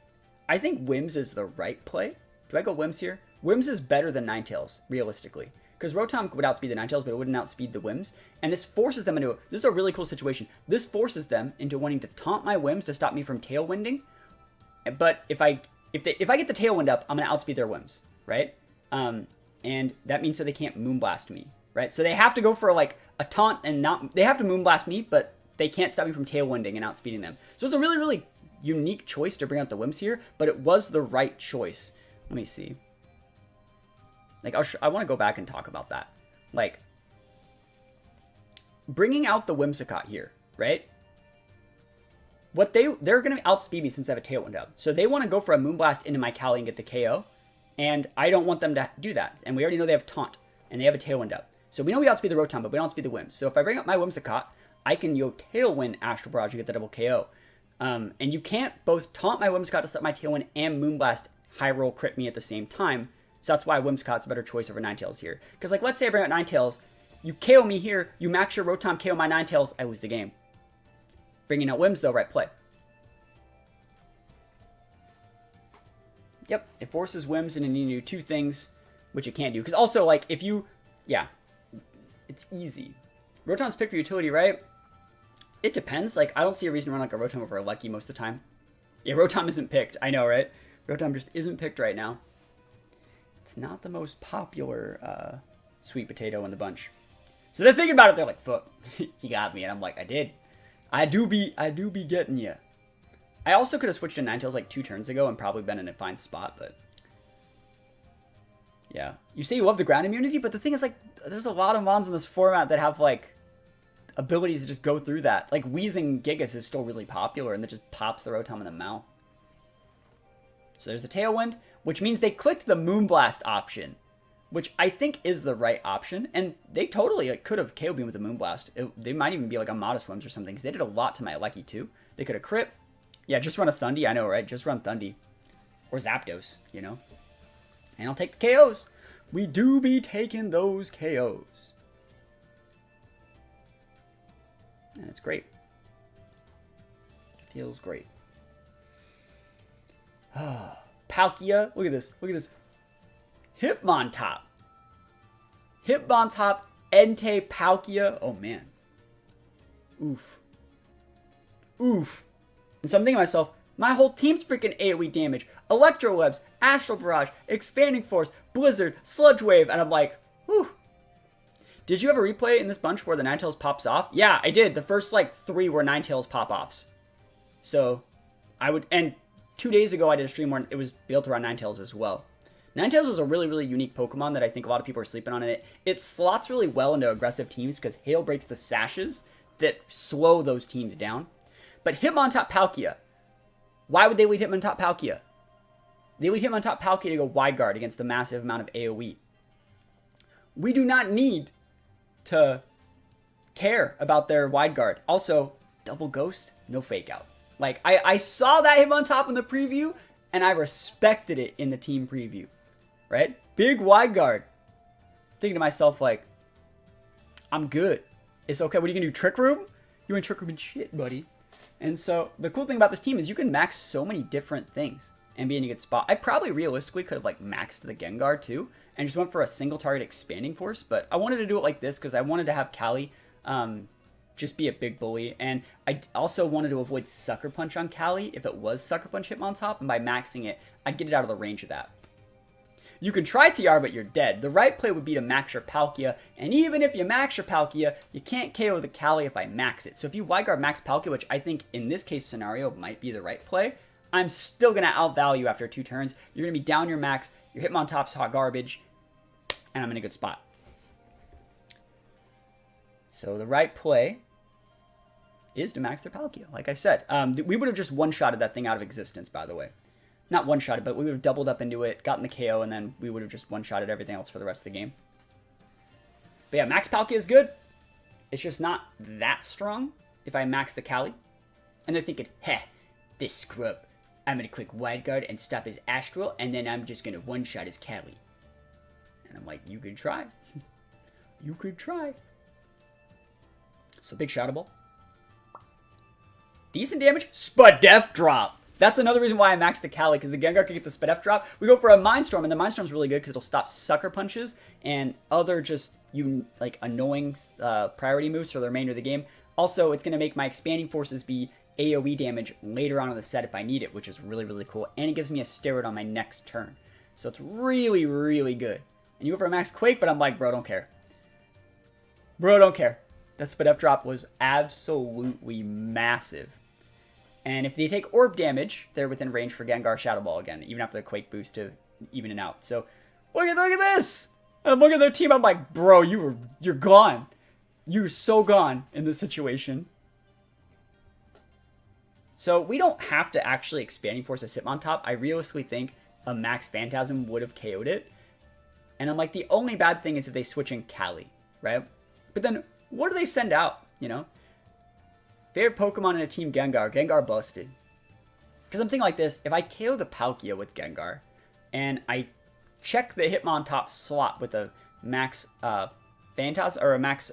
I think Whims is the right play. Do I go Whims here? Whims is better than Ninetales, realistically. Because Rotom would outspeed the Ninetales, but it wouldn't outspeed the Whims. And this forces them into... This is a really cool situation. This forces them into wanting to taunt my Whims to stop me from Tailwinding. But if I get the Tailwind up, I'm going to outspeed their Whims, right? And that means so they can't Moonblast me, right? So they have to go for, like, a taunt and not... They have to Moonblast me, but they can't stop me from Tailwinding and outspeeding them. So it's a really, really unique choice to bring out the Whims here, but it was the right choice. Let me see. Like, I want to go back and talk about that. Like, bringing out the Whimsicott here, right? What they're going to outspeed me since I have a Tailwind up. So they want to go for a Moonblast into my Cali and get the KO. And I don't want them to do that. And we already know they have Taunt. And they have a Tailwind up. So we know we outspeed the Rotom, but we don't outspeed the Whims. So if I bring up my Whimsicott, I can Tailwind Astral Barrage to get the double KO. And you can't both taunt my Whimsicott to set my Tailwind and Moonblast high roll crit me at the same time. So that's why Whimsicott's a better choice over Ninetales here. Because, like, let's say I bring out Ninetales, you KO me here, you max your Rotom, KO my Ninetales, I lose the game. Bringing out Whims, though, right play. Yep, it forces Whims and you need to do two things, which it can't do. Because also, like, if you... Yeah, it's easy. Rotom's picked for utility, right? It depends. Like, I don't see a reason to run, like, a Rotom over a Lucky most of the time. Yeah, Rotom isn't picked. I know, right? Rotom just isn't picked right now. It's not the most popular sweet potato in the bunch. So they're thinking about it. They're like, "Fuck, he got me," and I'm like, "I did. I do be getting you." I also could have switched to Ninetales like 2 turns ago and probably been in a fine spot, but yeah. You say you love the ground immunity, but the thing is, like, there's a lot of mons in this format that have like abilities to just go through that. Like Wheezing Gigas is still really popular, and that just pops the Rotom in the mouth. So there's a Tailwind, which means they clicked the Moonblast option, which I think is the right option. And they totally like, could have KO Beam with the Moonblast. They might even be like a Modest Whims or something, because they did a lot to my Lucky too. They could have crit. Yeah, just run a Thundy. I know, right? Just run Thundy. Or Zapdos, you know? And I'll take the KOs. We do be taking those KOs. And it's great. Feels great. Palkia. Look at this. Look at this. Hitmontop. Hitmontop, Entei, Palkia. Oh, man. Oof. Oof. And so I'm thinking to myself, my whole team's freaking AoE damage. Electro Webs, Astral Barrage, Expanding Force, Blizzard, Sludge Wave. And I'm like, whew. Did you have a replay in this bunch where the Ninetales pops off? Yeah, I did. The first, like, 3 were Ninetales pop-offs. So, I would... And 2 days ago, I did a stream where it was built around Ninetales as well. Ninetales is a really, really unique Pokemon that I think a lot of people are sleeping on. And it slots really well into aggressive teams because Hail breaks the sashes that slow those teams down. But Hitmontop Palkia. Why would they lead Hitmontop Palkia? They lead Hitmontop Palkia to go Wide Guard against the massive amount of AoE. We do not need to care about their Wide Guard. Also, Double Ghost, no Fake Out. Like, I saw that Hitmontop in the preview, and I respected it in the team preview. Right? Big Wide Guard. Thinking to myself, like, I'm good. It's okay. What are you going to do, Trick Room? You ain't Trick Room and shit, buddy. And so, the cool thing about this team is you can max so many different things and be in a good spot. I probably realistically could have, like, maxed the Gengar, too, and just went for a single target Expanding Force, but I wanted to do it like this because I wanted to have Callie just be a big bully, and I also wanted to avoid Sucker Punch on Callie if it was Sucker Punch Hitmontop, and by maxing it, I'd get it out of the range of that. You can try TR, but you're dead. The right play would be to max your Palkia, and even if you max your Palkia, you can't KO the Callie if I max it. So if you Wide Guard max Palkia, which I think in this case scenario might be the right play, I'm still going to outvalue after 2 turns. You're going to be down your max, your Hitmontop's hot garbage, and I'm in a good spot. So the right play is to max their Palkia, like I said. We would have just one-shotted that thing out of existence, by the way. Not one-shotted, but we would have doubled up into it, gotten the KO, and then we would have just one-shotted everything else for the rest of the game. But yeah, max Palkia is good. It's just not that strong if I max the Callie. And they're thinking, heh, this scrub. I'm going to click Wide Guard and stop his Astral, and then I'm just going to one-shot his Callie. And I'm like, you could try. You could try. So big Shoutable. Decent damage. Spadef drop. That's another reason why I maxed the Callie, because the Gengar can get the Spadef drop. We go for a Mind Storm, and the Mind Storm's really good because it'll stop Sucker Punches and other just like annoying priority moves for the remainder of the game. Also, it's going to make my Expanding Forces be AoE damage later on in the set if I need it, which is really, really cool. And it gives me a steroid on my next turn. So it's really, really good. And you go for a Max Quake, but I'm like, bro, don't care. Bro, don't care. That Spadef drop was absolutely massive. And if they take Orb damage, they're within range for Gengar Shadow Ball again, even after the Quake boost to even it out. So, look at this! And look at their team, I'm like, bro, you're gone. You're so gone in this situation. So, we don't have to actually Expanding Force a Hitmontop. I realistically think a Max Phantasm would have KO'd it. And I'm like, the only bad thing is if they switch in Callie. right? But then, what do they send out, Favorite Pokemon in a Team Gengar. Gengar busted. Because I'm thinking like this, if I KO the Palkia with Gengar, and I check the Hitmontop slot with a max Phantasm, or a max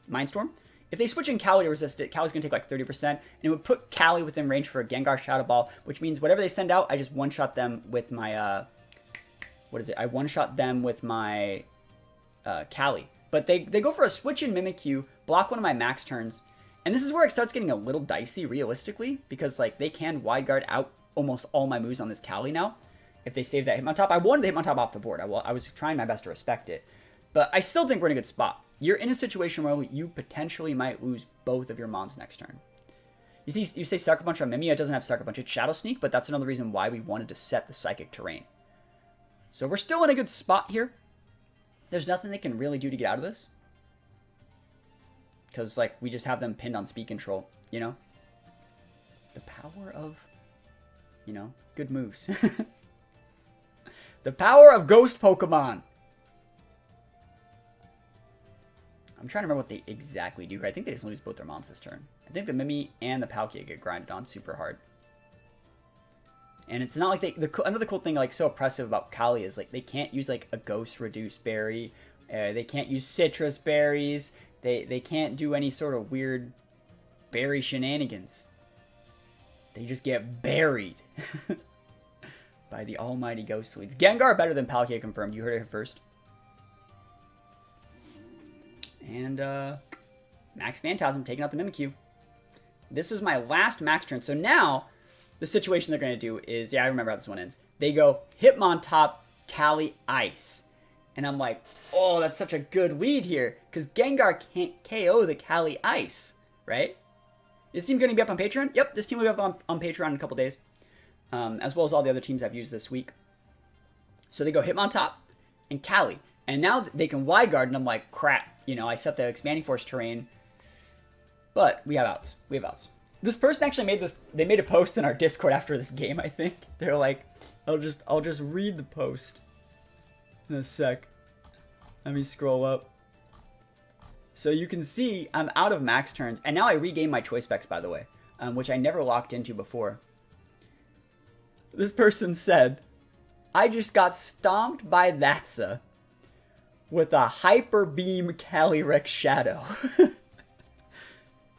Mindstorm, if they switch in Cali to resist it, Cali's going to take like 30%, and it would put Cali within range for a Gengar Shadow Ball, which means whatever they send out, I just one-shot them with my, I one-shot them with my Cali. But they go for a switch in Mimikyu, block one of my max turns, and this is where it starts getting a little dicey, realistically, because like they can wide guard out almost all my moves on this Cali now, if they save that Hitmontop. I wanted the Hitmontop off the board. I was trying my best to respect it. But I still think we're in a good spot. You're in a situation where you potentially might lose both of your Mons next turn. You say Sucker Punch on Mimia. It doesn't have Sucker Punch. It's Shadow Sneak, but that's another reason why we wanted to set the Psychic Terrain. So we're still in a good spot here. There's nothing they can really do to get out of this. Because, like, we just have them pinned on speed control, The power of, good moves. The power of Ghost Pokemon. I'm trying to remember what they exactly do here. I think they just lose both their Mons this turn. I think the Mimi and the Palkia get grinded on super hard. And it's not like another cool thing, like, so oppressive about Kali is, like, they can't use, like, a Ghost Reduced Berry. They can't use Citrus Berries. They can't do any sort of weird berry shenanigans. They just get buried by the almighty Ghost Leads. Gengar better than Palkia confirmed. You heard it here first. And Max Phantasm taking out the Mimikyu. This was my last max turn. So now the situation they're going to do is, I remember how this one ends. They go Hitmontop, Cali, Ice. And I'm like, oh, that's such a good lead here. Because Gengar can't KO the Cali Ice, right? Is this team going to be up on Patreon? Yep, this team will be up on Patreon in a couple days. As well as all the other teams I've used this week. So they go Hitmontop and Cali. And now they can wide guard, and I'm like, crap. I set the Expanding Force terrain. But we have outs. This person actually made this. They made a post in our Discord after this game, I think. They're like, I'll just read the post in a sec. Let me scroll up. So you can see I'm out of max turns. And now I regain my choice specs, by the way. Which I never locked into before. This person said, I just got stomped by Thatsa with a Hyper Beam Calyrex Shadow.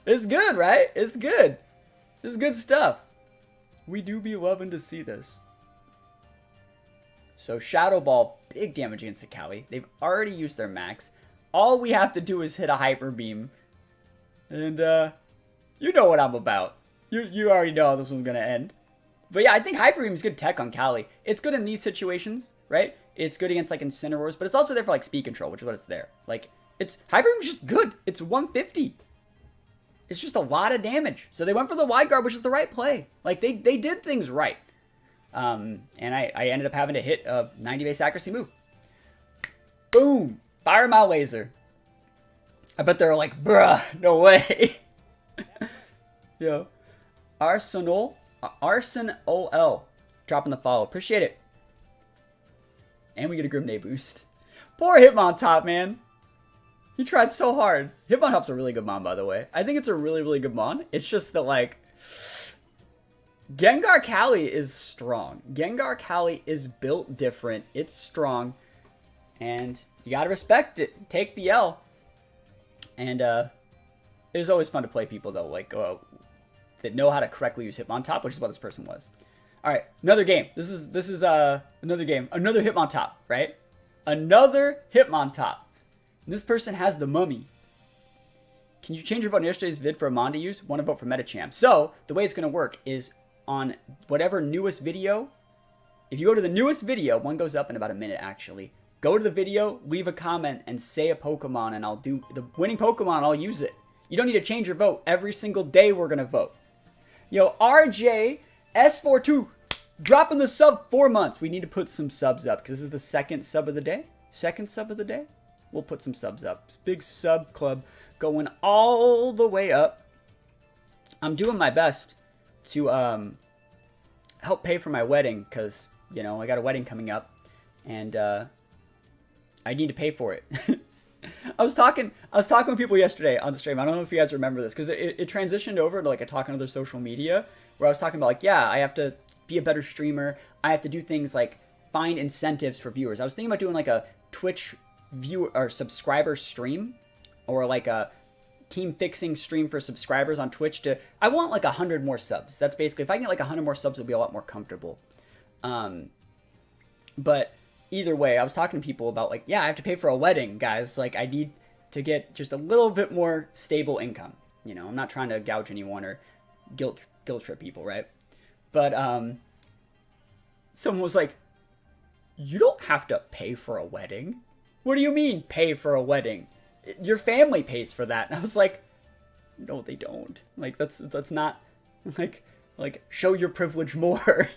It's good, right? It's good. This is good stuff. We do be loving to see this. So Shadow Ball, big damage against the Cali. They've already used their max. All we have to do is hit a Hyper Beam. And, you know what I'm about. You already know how this one's going to end. But yeah, I think Hyper Beam is good tech on Cali. It's good in these situations, right? It's good against, like, Incineroars, but it's also there for, like, speed control, which is what it's there. Like, Hyper Beam is just good. It's 150. It's just a lot of damage. So they went for the wide guard, which is the right play. Like, they did things right. And I ended up having to hit a 90 base accuracy move. Boom! Fire my laser. I bet they're like, bruh, no way. Yo. Arson OL. Dropping the follow. Appreciate it. And we get a Grimday boost. Poor Hitmontop, man. He tried so hard. Hitmontop's a really good mon, by the way. I think it's a really, really good mon. It's just that, like, Gengar Cali is strong. Gengar Cali is built different. It's strong. And you gotta respect it. Take the L. And it was always fun to play people, though, like, that know how to correctly use Hitmontop, which is what this person was. Alright, another game. This is another game. Another Hitmontop, right? Another Hitmontop. This person has the Mummy. Can you change your vote in yesterday's vid for a mon to use? Want to vote for Metacham. So, the way it's going to work is on whatever newest video. If you go to the newest video, one goes up in about a minute, actually. Go to the video, leave a comment, and say a Pokemon, and I'll do the winning Pokemon, I'll use it. You don't need to change your vote. Every single day we're going to vote. Yo, RJ S42, dropping the sub 4 months. We need to put some subs up, because this is the second sub of the day. Second sub of the day. We'll put some subs up. Big sub club going all the way up. I'm doing my best to help pay for my wedding, because, you know, I got a wedding coming up, and I need to pay for it. I was talking with people yesterday on the stream. I don't know if you guys remember this because it transitioned over to like a talk on other social media where I was talking about like, yeah, I have to be a better streamer. I have to do things like find incentives for viewers. I was thinking about doing like a Twitch viewer or subscriber stream or like a team fixing stream for subscribers on Twitch to, I want like 100 more subs. That's basically, if I can get like 100 more subs, it'll be a lot more comfortable. But either way, I was talking to people about like, yeah, I have to pay for a wedding, guys. Like I need to get just a little bit more stable income. You know, I'm not trying to gouge anyone or guilt trip people, right? But someone was like, you don't have to pay for a wedding. What do you mean pay for a wedding? Your family pays for that. And I was like, no, they don't. Like that's not like show your privilege more.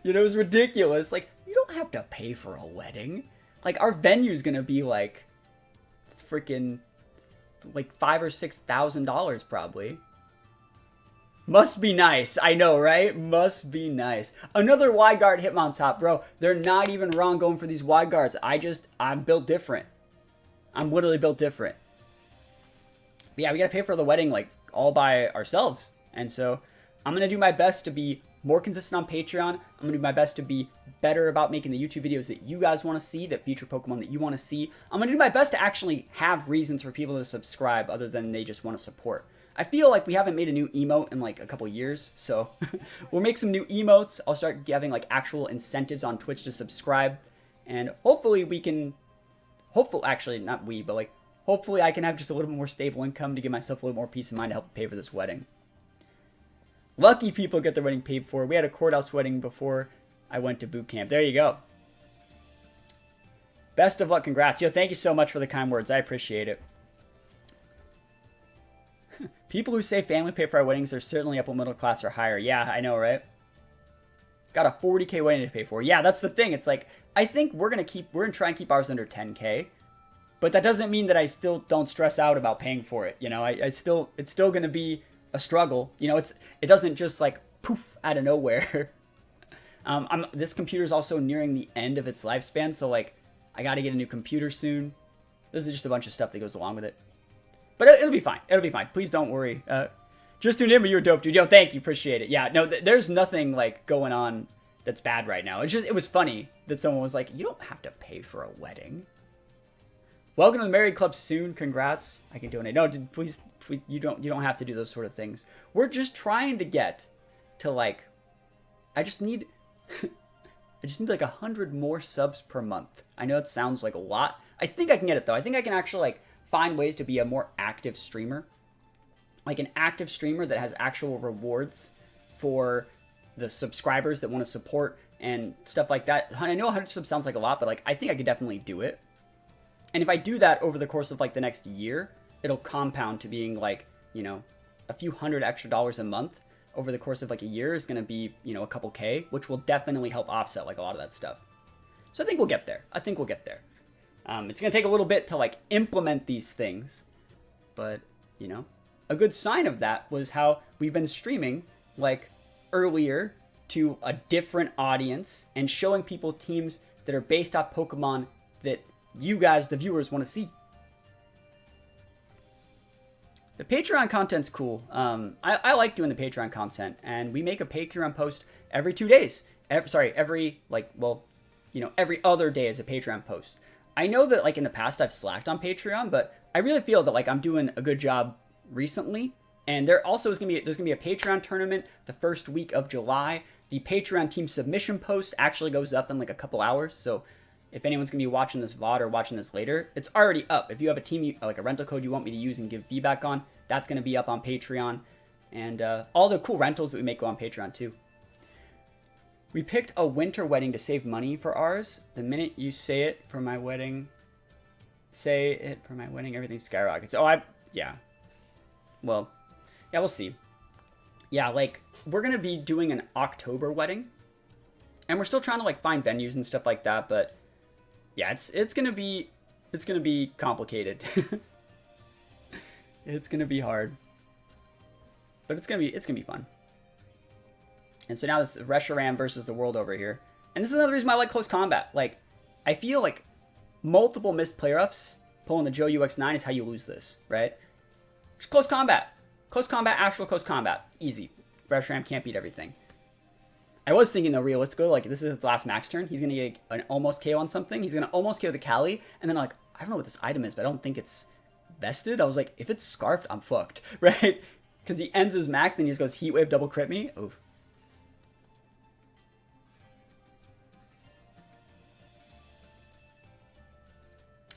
You know, it was ridiculous. Like, you don't have to pay for a wedding. Like, our venue's gonna be like freaking like $5,000 or $6,000 probably. Must be nice. I know, right? Must be nice. Another wide guard hitmount top, bro. They're not even wrong going for these wide guards. I'm built different. I'm literally built different. But yeah, we gotta pay for the wedding like all by ourselves. And so I'm gonna do my best to be more consistent on Patreon. I'm gonna do my best to be better about making the YouTube videos that you guys want to see, that feature Pokemon that you want to see. I'm gonna do my best to actually have reasons for people to subscribe other than they just want to support. I feel like we haven't made a new emote in like a couple years, so we'll make some new emotes. I'll start having like actual incentives on Twitch to subscribe, and hopefully we can, actually not we, but like hopefully I can have just a little bit more stable income to give myself a little more peace of mind to help pay for this wedding. Lucky people get their wedding paid for. We had a courthouse wedding before I went to boot camp. There you go. Best of luck, congrats. Yo, thank you so much for the kind words. I appreciate it. People who say family pay for our weddings are certainly upper middle class or higher. Yeah, I know, right? Got a 40K wedding to pay for. Yeah, that's the thing. It's like, I think we're gonna try and keep ours under 10K. But that doesn't mean that I still don't stress out about paying for it. You know, it's still gonna be a struggle. You know, it doesn't just like poof out of nowhere. This computer's also nearing the end of its lifespan, so like I gotta get a new computer soon. This is just a bunch of stuff that goes along with it. But it'll be fine. It'll be fine. Please don't worry. Just tuned in, but you're dope, dude. Yo, thank you. Appreciate it. Yeah, no, there's nothing like going on that's bad right now. It was funny that someone was like, you don't have to pay for a wedding. Welcome to the Married Club soon. Congrats. I can donate. No, please, you don't have to do those sort of things. We're just trying to get to like, I just need like 100 more subs per month. I know it sounds like a lot. I think I can get it though. I think I can actually like find ways to be a more active streamer. Like an active streamer that has actual rewards for the subscribers that want to support and stuff like that. I know 100 subs sounds like a lot, but like I think I could definitely do it. And if I do that over the course of like the next year, it'll compound to being like, you know, a few $100 extra a month over the course of like a year is going to be, you know, a couple K, which will definitely help offset like a lot of that stuff. So I think we'll get there. It's going to take a little bit to like implement these things, but you know, a good sign of that was how we've been streaming like earlier to a different audience and showing people teams that are based off Pokemon that you guys, the viewers, want to see. The Patreon content's cool. I like doing the Patreon content, and we make a Patreon post every 2 days. Every other day is a Patreon post. I know that like in the past I've slacked on Patreon, but I really feel that like I'm doing a good job recently. And there's gonna be a Patreon tournament the first week of July. The Patreon team submission post actually goes up in like a couple hours. So if anyone's gonna be watching this VOD or watching this later, it's already up. If you have a team, like a rental code you want me to use and give feedback on, that's gonna be up on Patreon. And all the cool rentals that we make go on Patreon too. We picked a winter wedding to save money for ours. The minute you say it for my wedding, everything skyrockets. Yeah. Well, yeah, we'll see. Yeah, like, we're going to be doing an October wedding. And we're still trying to, like, find venues and stuff like that. But, yeah, it's going to be complicated. It's going to be hard. But it's going to be fun. And so now this is Reshiram versus the world over here. And this is another reason why I like close combat. Like, I feel like multiple missed playoffs pulling the Joe UX9 is how you lose this, right? Just close combat. Close combat, actual close combat. Easy. Reshiram can't beat everything. I was thinking, though, realistically, like, this is his last max turn. He's going to get an almost KO on something. He's going to almost KO the Kali. And then, like, I don't know what this item is, but I don't think it's vested. I was like, if it's scarfed, I'm fucked, right? Because he ends his max, and he just goes Heat Wave, double crit me. Oof.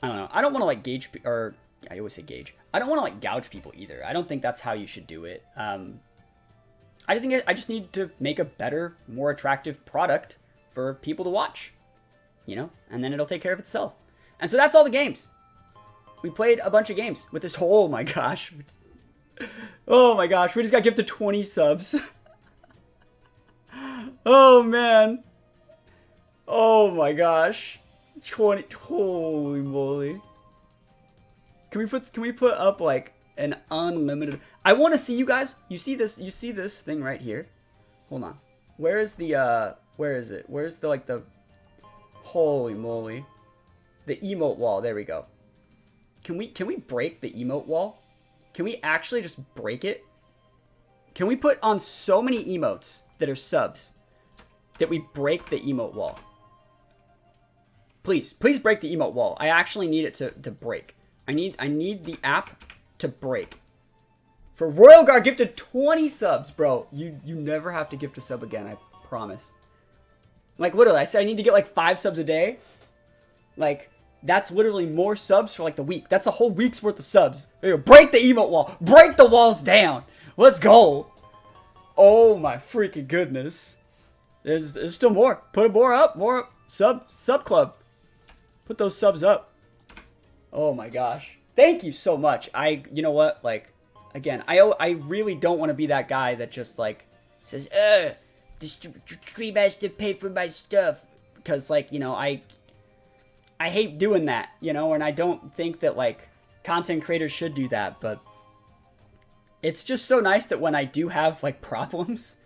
I don't know. I don't want to, like, gauge, or I always say gauge. I don't want to, like, gouge people either. I don't think that's how you should do it. I think I just need to make a better, more attractive product for people to watch, you know, and then it'll take care of itself. And so that's all the games. We played a bunch of games with this whole, oh my gosh. Oh my gosh, we just got gifted 20 subs. Oh man. Oh my gosh. 20, holy moly. Can we put up like an unlimited, I want to see you guys, you see this thing right here? Hold on. Where is the, where is it? Where's the, like, the, holy moly. The emote wall, there we go. Can we break the emote wall? Can we actually just break it? Can we put on so many emotes that are subs that we break the emote wall? Please break the emote wall. I actually need it to break. I need the app to break. For Royal Guard gifted 20 subs, bro. You never have to gift a sub again, I promise. Like, literally, I said I need to get like 5 subs a day. Like, that's literally more subs for like the week. That's a whole week's worth of subs. There you go. Break the emote wall. Break the walls down. Let's go. Oh my freaking goodness. There's still more. Put more up. More up. Sub club. Put those subs up. Oh my gosh. Thank you so much. You know what? Like, again, I really don't want to be that guy that just like says, the stream has to pay for my stuff. Because, like, you know, I hate doing that, you know, and I don't think that, like, content creators should do that, but it's just so nice that when I do have, like, problems,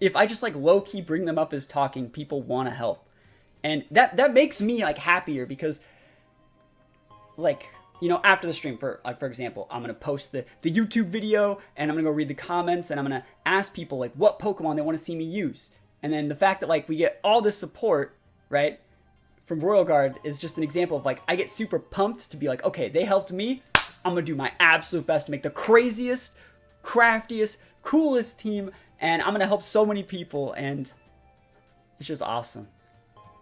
if I just, like, low-key bring them up as talking, people want to help. And that makes me, like, happier because, like, you know, after the stream, for example, I'm going to post the YouTube video, and I'm going to go read the comments, and I'm going to ask people, like, what Pokemon they want to see me use. And then the fact that, like, we get all this support, right, from Royal Guard is just an example of, like, I get super pumped to be like, okay, they helped me. I'm going to do my absolute best to make the craziest, craftiest, coolest team, and I'm going to help so many people, and it's just awesome.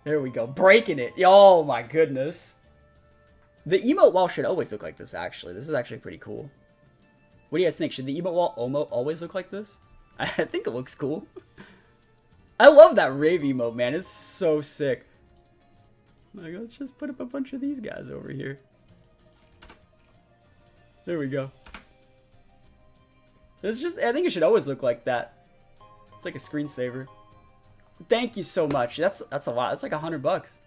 There we go. Breaking it. Oh, my goodness. The emote wall should always look like this, actually. This is actually pretty cool. What do you guys think? Should the emote wall always look like this? I think it looks cool. I love that rave emote, man. It's so sick. Like, let's just put up a bunch of these guys over here. There we go. It's just, I think it should always look like that. It's like a screensaver. Thank you so much. That's a lot. That's like $100.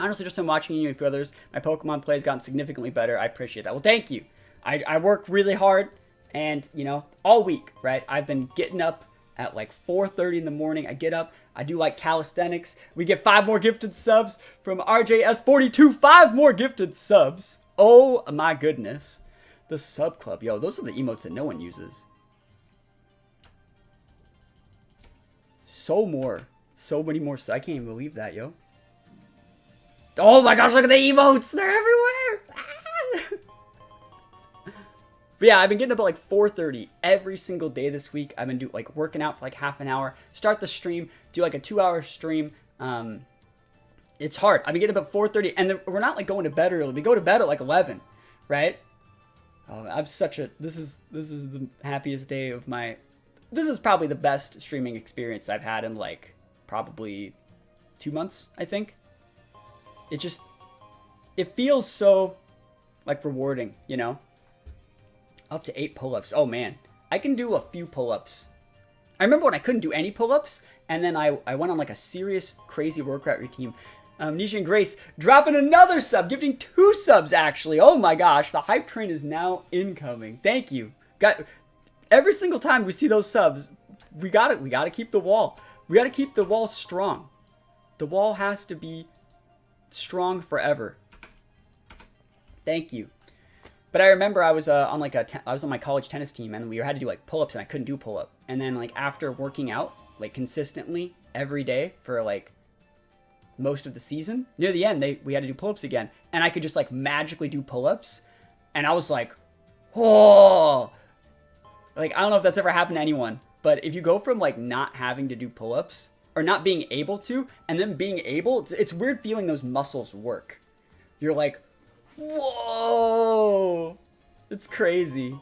Honestly, just from watching you and others, my Pokemon play has gotten significantly better. I appreciate that. Well, thank you. I work really hard, and, you know, all week, right? I've been getting up at like 4:30 in the morning. I get up. I do like calisthenics. We get 5 more gifted subs from RJS42. 5 more gifted subs. Oh my goodness. The sub club. Yo, those are the emotes that no one uses. So many more. I can't even believe that, yo. Oh my gosh, look at the emotes. They're everywhere. But yeah, I've been getting up at like 4:30 every single day this week. I've been like working out for like half an hour. Start the stream, do like a 2-hour stream. It's hard. I've been getting up at 4:30, and we're not like going to bed early. We go to bed at like 11, right? Oh, I'm such a. This is the happiest day of my. This is probably the best streaming experience I've had in like probably 2 months. I think. It feels so like rewarding, you know. Up to 8 pull-ups. Oh, man. I can do a few pull-ups. I remember when I couldn't do any pull-ups, and then I went on like a serious, crazy workout routine. Nisha and Grace dropping another sub, gifting 2 subs, actually. Oh, my gosh. The hype train is now incoming. Thank you. Every single time we see those subs, we gotta keep the wall. We gotta keep the wall strong. The wall has to be strong forever. Thank you. But I remember I was on like I was on my college tennis team, and we had to do like pull-ups, and I couldn't do pull-up. And then like after working out like consistently every day for like most of the season, near the end we had to do pull-ups again, and I could just like magically do pull-ups, and I was like, oh, like I don't know if that's ever happened to anyone, but if you go from like not having to do pull-ups or not being able to, and then being able, it's weird feeling those muscles work. You're like, whoa, it's crazy.